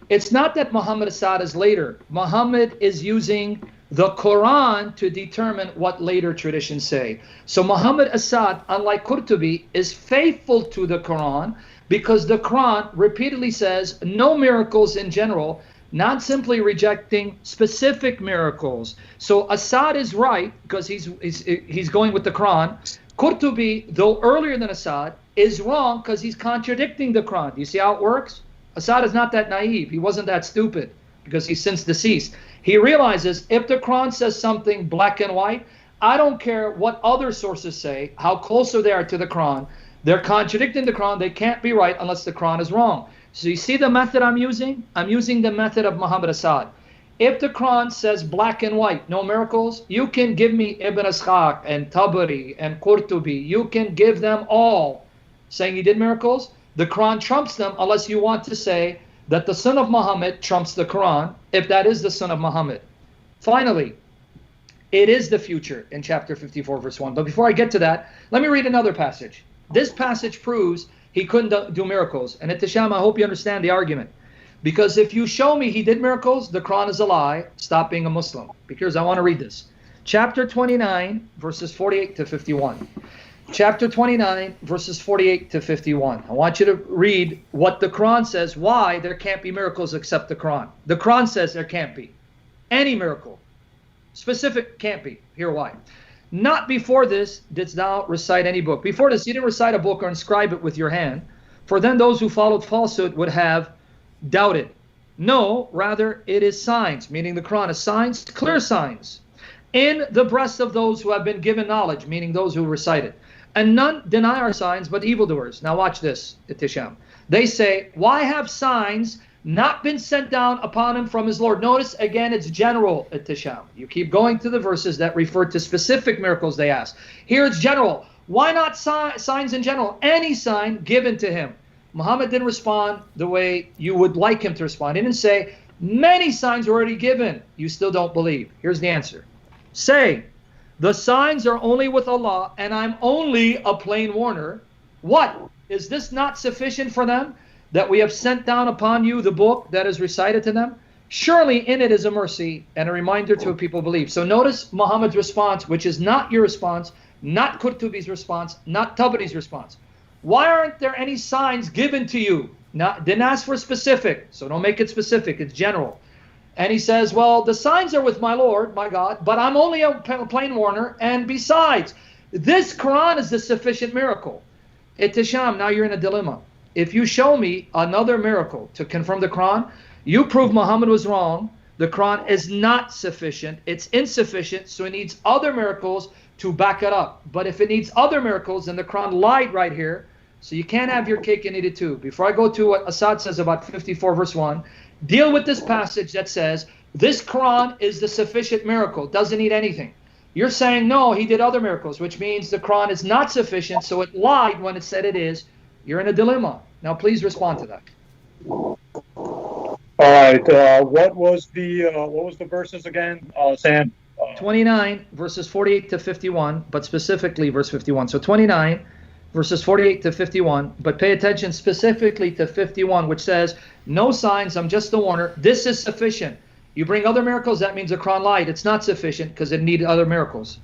It's not that Muhammad Assad is later. Muhammad is using the Quran to determine what later traditions say. So Muhammad Assad, unlike Qurtubi, is faithful to the Quran because the Quran repeatedly says no miracles in general, not simply rejecting specific miracles. So Assad is right because he's going with the Quran. Qurtubi, though earlier than Assad, is wrong because he's contradicting the Quran. Do you see how it works? Assad is not that naive. He wasn't that stupid because he's since deceased. He realizes if the Quran says something black and white, I don't care what other sources say, how closer they are to the Quran. They're contradicting the Quran. They can't be right unless the Quran is wrong. So you see the method I'm using? I'm using the method of Muhammad Assad. If the Quran says black and white, no miracles, you can give me Ibn Ishaq and Tabari and Qurtubi. You can give them all saying he did miracles. The Quran trumps them unless you want to say that the son of Muhammad trumps the Quran, if that is the son of Muhammad. Finally, it is the future in chapter 54, verse 1. But before I get to that, let me read another passage. This passage proves he couldn't do miracles. And Ehteshaam, I hope you understand the argument. Because if you show me he did miracles, the Quran is a lie. Stop being a Muslim. Because I want to read this. Chapter 29, verses 48 to 51. Chapter 29, verses 48 to 51. I want you to read what the Quran says, why there can't be miracles except the Quran. The Quran says there can't be any miracle. Specific can't be. Here why. Not before this didst thou recite any book. Before this, you didn't recite a book or inscribe it with your hand, for then those who followed falsehood would have doubted. No, rather it is signs, meaning the Quran is signs, clear signs, in the breasts of those who have been given knowledge, meaning those who recite it. And none deny our signs but evildoers. Now watch this, Ehteshaam. They say, why have signs not been sent down upon him from his Lord? Notice again, it's general, Ehteshaam. You keep going to the verses that refer to specific miracles they ask. Here it's general. Why not signs in general? Any sign given to him. Muhammad didn't respond the way you would like him to respond. He didn't say, many signs were already given. You still don't believe. Here's the answer. Say, the signs are only with Allah, and I'm only a plain warner. What? Is this not sufficient for them? that we have sent down upon you the book that is recited to them? Surely in it is a mercy and a reminder to a people believe. So notice Muhammad's response, which is not your response, not Qurtubi's response, not Tabari's response. Why aren't there any signs given to you? Didn't ask for specific, so don't make it specific, it's general. And he says, well, the signs are with my Lord, my God, but I'm only a plain warner, and besides, this Quran is the sufficient miracle. Ehteshaam, now you're in a dilemma. If you show me another miracle to confirm the Quran, you prove Muhammad was wrong. The Quran is not sufficient. It's insufficient, so it needs other miracles to back it up. But if it needs other miracles, then the Quran lied right here. So you can't have your cake and eat it too. Before I go to what Assad says about 54 verse 1, deal with this passage that says, this Quran is the sufficient miracle, doesn't need anything. You're saying, no, he did other miracles, which means the Quran is not sufficient, so it lied when it said it is. You're in a dilemma. Now, please respond to that. All right. What was the verses again, Sam? 29 verses 48 to 51, but specifically verse 51. So 29 verses 48 to 51, but pay attention specifically to 51, which says, no signs, I'm just a warner. This is sufficient. You bring other miracles, that means the Quran lied. It's not sufficient because it needed other miracles.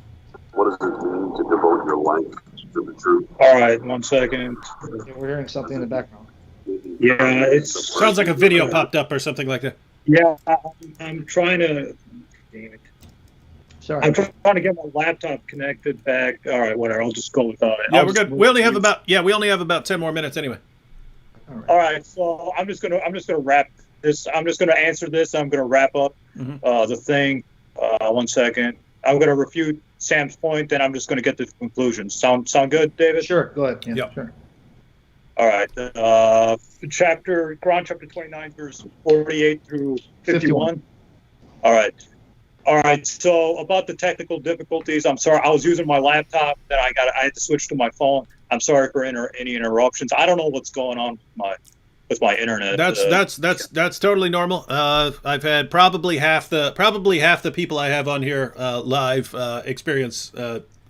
What does it mean to devote your life to the truth? All right, 1 second. We're hearing something in the background. Yeah, it's Sounds like a video popped up or something like that. yeah. I'm trying to. Damn it. Sorry. I'm trying to get my laptop connected back. All right, whatever. I'll just go without it. Yeah, we're good. We only have about 10 more minutes anyway. All right, so I'm just gonna wrap this. I'm just gonna answer this. I'm gonna wrap up the thing. 1 second. I'm gonna refute Sam's point, then I'm just gonna get to the conclusion. Sound good, David? Sure, go ahead. Yeah, Yep. sure. All right. Quran chapter 29, verse 48 through 51. All right. All right. So about the technical difficulties, I'm sorry. I was using my laptop. Then I had to switch to my phone. I'm sorry for any interruptions. I don't know what's going on with my internet. That's totally normal. I've had probably half the people I have on here live experience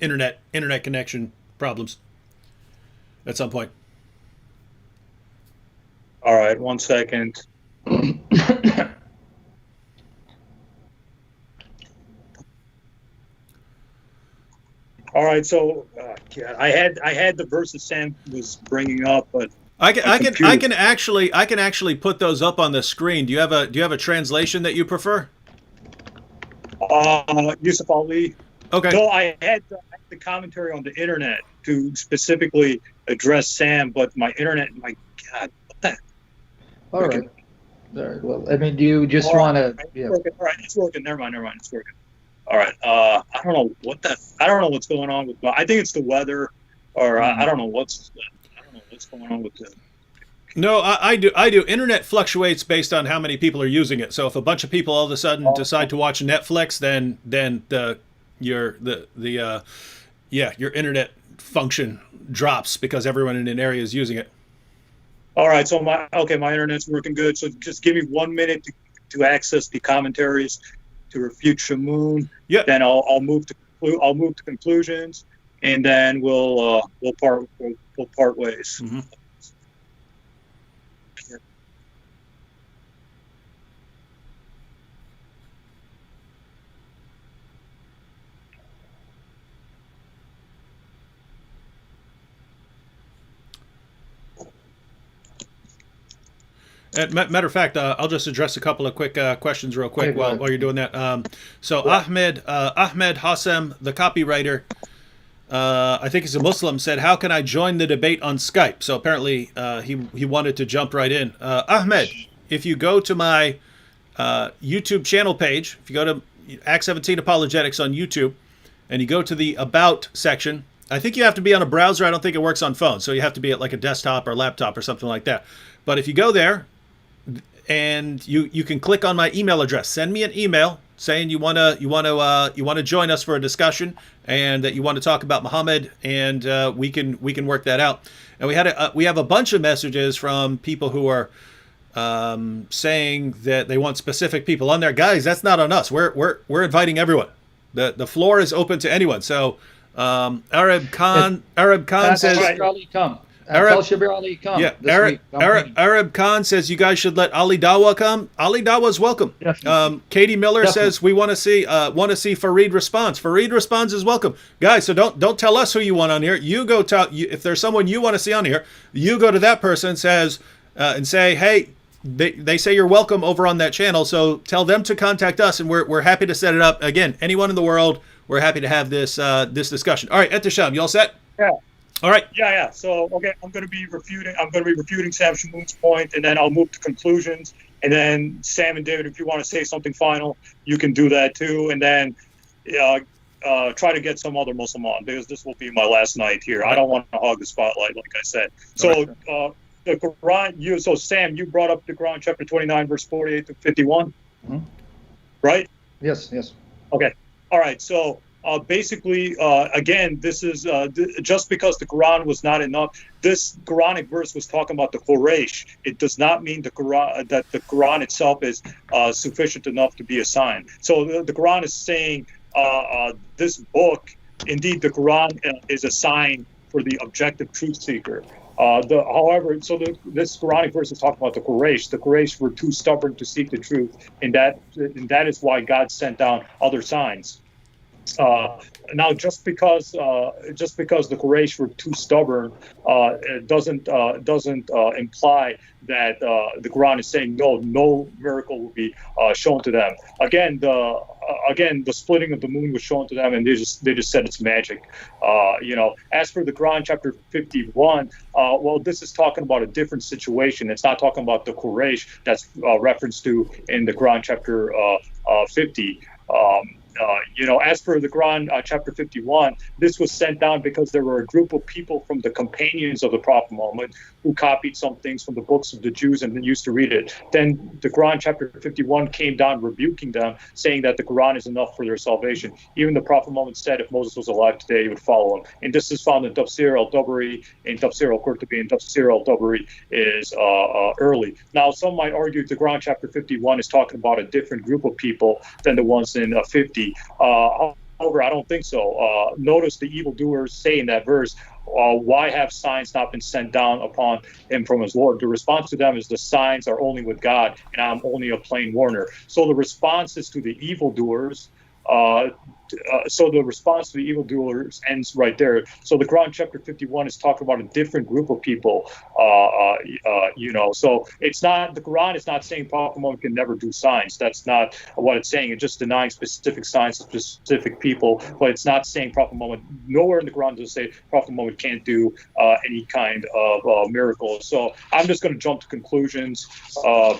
internet connection problems at some point. All right, 1 second. All right, so God, I had the verses Sam was bringing up, but I can actually put those up on the screen. Do you have a translation that you prefer? Yusuf Ali. Okay. No, I had the commentary on the internet to specifically address Sam, but my internet, my God, what the? All right. All right. Well, I mean, do you just want to? Yeah. All right, it's working. Never mind. It's working. All right. I don't know what's going on with. I think it's the weather, or I don't know what's going on with the. No, I do. Internet fluctuates based on how many people are using it. So if a bunch of people all of a sudden decide to watch Netflix, then your internet function drops because everyone in an area is using it. All right, so my internet's working good. So just give me 1 minute to access the commentaries to refute Shamoun. Yeah. Then I'll move to conclusions, and then we'll part ways. Mm-hmm. Matter of fact, I'll just address a couple of quick questions real quick while you're doing that. Ahmed Hassem, the copywriter, I think he's a Muslim, said, "How can I join the debate on Skype?" So apparently he wanted to jump right in. Ahmed, if you go to my YouTube channel page, if you go to Act 17 Apologetics on YouTube, and you go to the About section, I think you have to be on a browser. I don't think it works on phone, so you have to be at like a desktop or laptop or something like that. But if you go there, and you can click on my email address. Send me an email saying you want to join us for a discussion and that you want to talk about Muhammad, and we can work that out. And we have a bunch of messages from people who are saying that they want specific people on there. Guys, that's not on us. We're inviting everyone. The floor is open to anyone. So Arab Khan says, Charlie, come. Tell Shabir Ali come this week. Arab Khan says you guys should let Ali Dawa come. Ali Dawa's welcome. Katie Miller says we want to see Fareed Response. Fareed Response is welcome, guys. So don't tell us who you want on here. You go tell if there's someone you want to see on here. You go to that person and say, hey, they say you're welcome over on that channel. So tell them to contact us, and we're happy to set it up. Again, anyone in the world, we're happy to have this discussion. All right, Ehteshaam, you all set? Yeah. All right. Yeah. So, okay, I'm going to be refuting Sam Shamoun's point, and then I'll move to conclusions. And then Sam and David, if you want to say something final, you can do that too. And then try to get some other Muslim on, because this will be my last night here. I don't want to hog the spotlight, like I said. So, the Quran. So Sam, you brought up the Quran, chapter 29, verse 48 to 51, right? Yes. Okay. All right. So. Basically, again, this is just because the Quran was not enough. This Quranic verse was talking about the Quraysh. It does not mean that the Quran itself is sufficient enough to be a sign. So the Quran is saying this book, indeed, the Quran is a sign for the objective truth seeker. However, this Quranic verse is talking about the Quraysh. The Quraysh were too stubborn to seek the truth, and that is why God sent down other signs. Now, just because the Quraysh were too stubborn, it doesn't imply that the Quran is saying no miracle will be shown to them. Again, the splitting of the moon was shown to them, and they just said it's magic. As for the Quran, chapter 51, this is talking about a different situation. It's not talking about the Quraysh that's referenced to in the Quran, chapter 50. As for the Quran, chapter 51, this was sent down because there were a group of people from the companions of the Prophet Muhammad who copied some things from the books of the Jews and then used to read it. Then the Quran, chapter 51, came down rebuking them, saying that the Quran is enough for their salvation. Even the Prophet Muhammad said if Moses was alive today, he would follow him. And this is found in Tafsir al-Dabari, in Tafsir al-Qurtubi, and Tafsir al-Dabari is early. Now, some might argue the Quran, chapter 51, is talking about a different group of people than the ones in 50. However, I don't think so. Notice the evildoers say in that verse, why have signs not been sent down upon him from his Lord? The response to them is the signs are only with God, and I'm only a plain warner. So the response is to the evildoers. So the response to the evildoers ends right there. So the Quran, chapter 51, is talking about a different group of people. So it's not, the Quran is not saying Prophet Muhammad can never do signs. That's not what it's saying. It's just denying specific signs to specific people. But it's not saying Prophet Muhammad, nowhere in the Quran does it say Prophet Muhammad can't do any kind of miracle. So I'm just going to jump to conclusions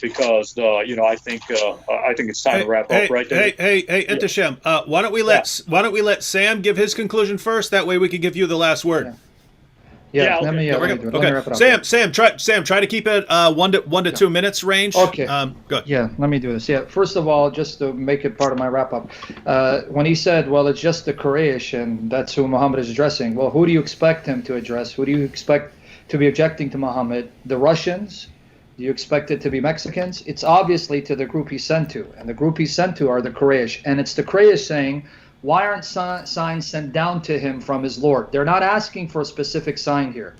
because I think it's time to wrap up right there. Hey, Ehteshaam, why don't we let Sam give his conclusion first? That way we can give you the last word. Let me wrap it up. Sam, try to keep it 1 to 2 minutes range. Okay. Good. Yeah, let me do this. Yeah, first of all, just to make it part of my wrap up, when he said, well, it's just the Quraysh and that's who Muhammad is addressing. Well, who do you expect him to address? Who do you expect to be objecting to Muhammad? The Russians? Do you expect it to be Mexicans? It's obviously to the group he sent to, and the group he sent to are the Quraysh, and it's the Quraysh saying, why aren't signs sent down to him from his Lord? They're not asking for a specific sign here.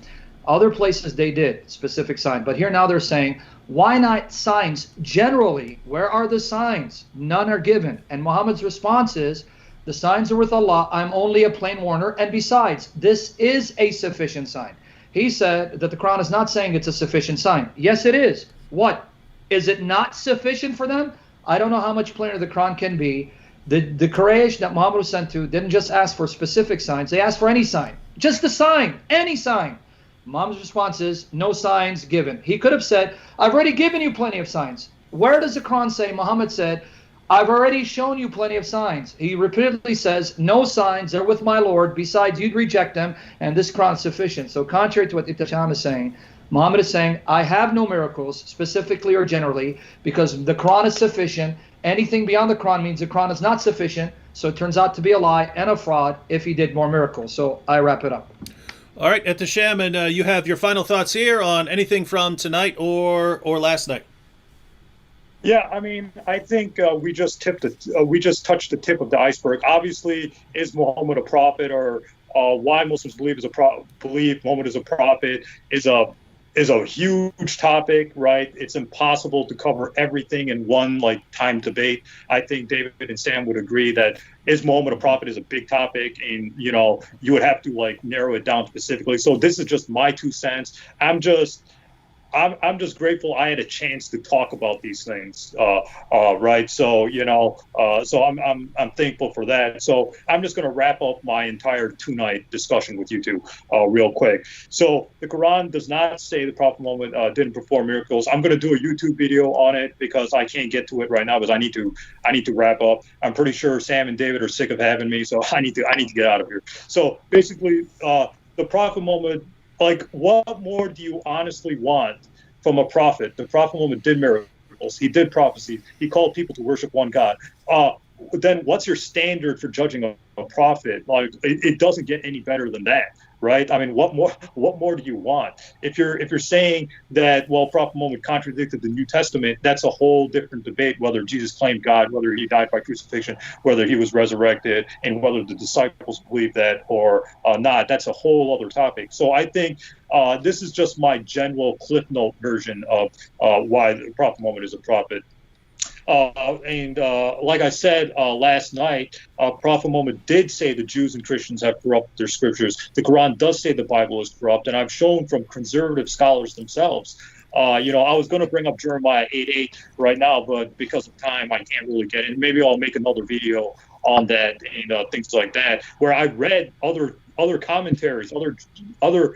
Other places they did specific sign, but here now they're saying, why not signs generally? Where are the signs? None are given. And Muhammad's response is, the signs are with Allah, I'm only a plain warner, and besides, this is a sufficient sign. He said that the Quran is not saying it's a sufficient sign. Yes, it is. What? Is it not sufficient for them? I don't know how much plainer the Quran can be. The Quraysh that Muhammad was sent to didn't just ask for specific signs. They asked for any sign. Just a sign. Any sign. Muhammad's response is, no signs given. He could have said, I've already given you plenty of signs. Where does the Quran say Muhammad said, I've already shown you plenty of signs? He repeatedly says, no signs, they're with my Lord. Besides, you'd reject them, and this Quran is sufficient. So contrary to what Ehteshaam is saying, Muhammad is saying, I have no miracles, specifically or generally, because the Quran is sufficient. Anything beyond the Quran means the Quran is not sufficient, so it turns out to be a lie and a fraud if he did more miracles. So I wrap it up. All right, Ehteshaam, and you have your final thoughts here on anything from tonight or last night. Yeah, I mean, I think we just touched the tip of the iceberg. Obviously, is Muhammad a prophet or why Muslims believe Muhammad is a prophet is a huge topic, right? It's impossible to cover everything in one time debate. I think David and Sam would agree that is Muhammad a prophet is a big topic, and you would have to narrow it down specifically. So this is just my 2 cents. I'm just grateful I had a chance to talk about these things, right? So so I'm thankful for that. So I'm just going to wrap up my entire 2-night discussion with you two real quick. So the Quran does not say the Prophet Muhammad didn't perform miracles. I'm going to do a YouTube video on it because I can't get to it right now because I need to wrap up. I'm pretty sure Sam and David are sick of having me, so I need to get out of here. So basically, the Prophet Muhammad. What more do you honestly want from a prophet? The Prophet Muhammad did miracles. He did prophecy. He called people to worship one God. Then what's your standard for judging a prophet? It doesn't get any better than that, right? I mean, what more do you want? If you're saying that, well, Prophet Muhammad contradicted the New Testament, that's a whole different debate, whether Jesus claimed God, whether he died by crucifixion, whether he was resurrected, and whether the disciples believe that or not. That's a whole other topic. So I think this is just my general Cliff Note version of why the Prophet Muhammad is a prophet. Like I said last night, Prophet Muhammad did say the Jews and Christians have corrupted their scriptures. The Quran does say the Bible is corrupt, and I've shown from conservative scholars themselves. I was going to bring up Jeremiah 8:8 right now, but because of time, I can't really get in. Maybe I'll make another video on that and things like that, where I read other commentaries, other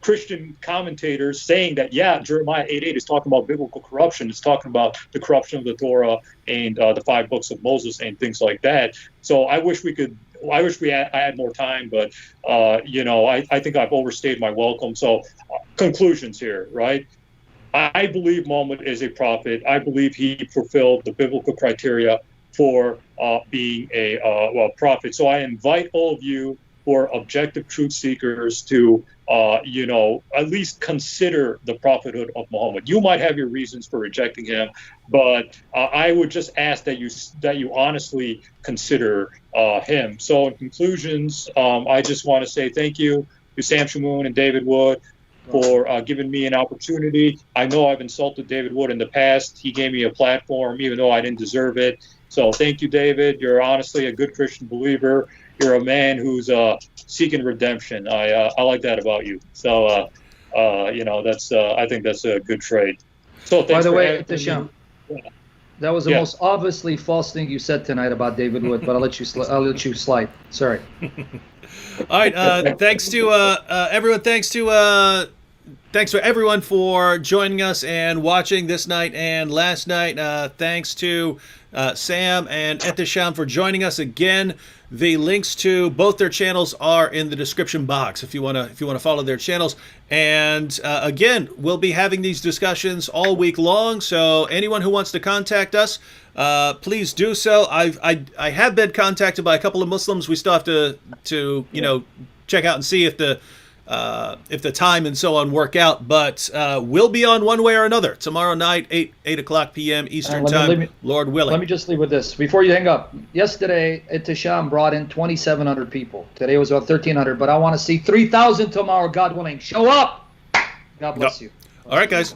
Christian commentators saying that, Jeremiah 8:8 is talking about biblical corruption. It's talking about the corruption of the Torah and the 5 books of Moses and things like that. So I wish I had more time, but, I think I've overstayed my welcome. So conclusions here, right? I believe Muhammad is a prophet. I believe he fulfilled the biblical criteria for being a prophet. So I invite all of you who are objective truth seekers to at least consider the prophethood of Muhammad. You might have your reasons for rejecting him, but I would just ask that you honestly consider him. So in conclusions, I just want to say thank you to Sam Shamoun and David Wood for giving me an opportunity. I know I've insulted David Wood in the past. He gave me a platform, even though I didn't deserve it. So thank you, David. You're honestly a good Christian believer. You're a man who's seeking redemption. I like that about you. So, that's I think that's a good trait. So thanks. By the way, Ehteshaam, that was the most obviously false thing you said tonight about David Wood, but I'll let you slide. Sorry. All right. Thanks to everyone. Thanks for everyone for joining us and watching this night and last night. Thanks to Sam and Ehteshaam for joining us again. The links to both their channels are in the description box if you want to follow their channels. And again, we'll be having these discussions all week long. So anyone who wants to contact us, please do so. I have been contacted by a couple of Muslims. We still have to check out and see if the time and so on work out, but we'll be on one way or another tomorrow night, 8 o'clock p.m. Eastern time, Lord willing. Let me just leave with this before you hang up. Yesterday, Ehteshaam brought in 2,700 people. Today was about 1,300, but I want to see 3,000 tomorrow, God willing. Show up! God bless you. All right, guys.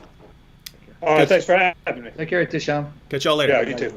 All right, thanks for having me. Take care, Ehteshaam. Catch y'all later. Yeah, you too.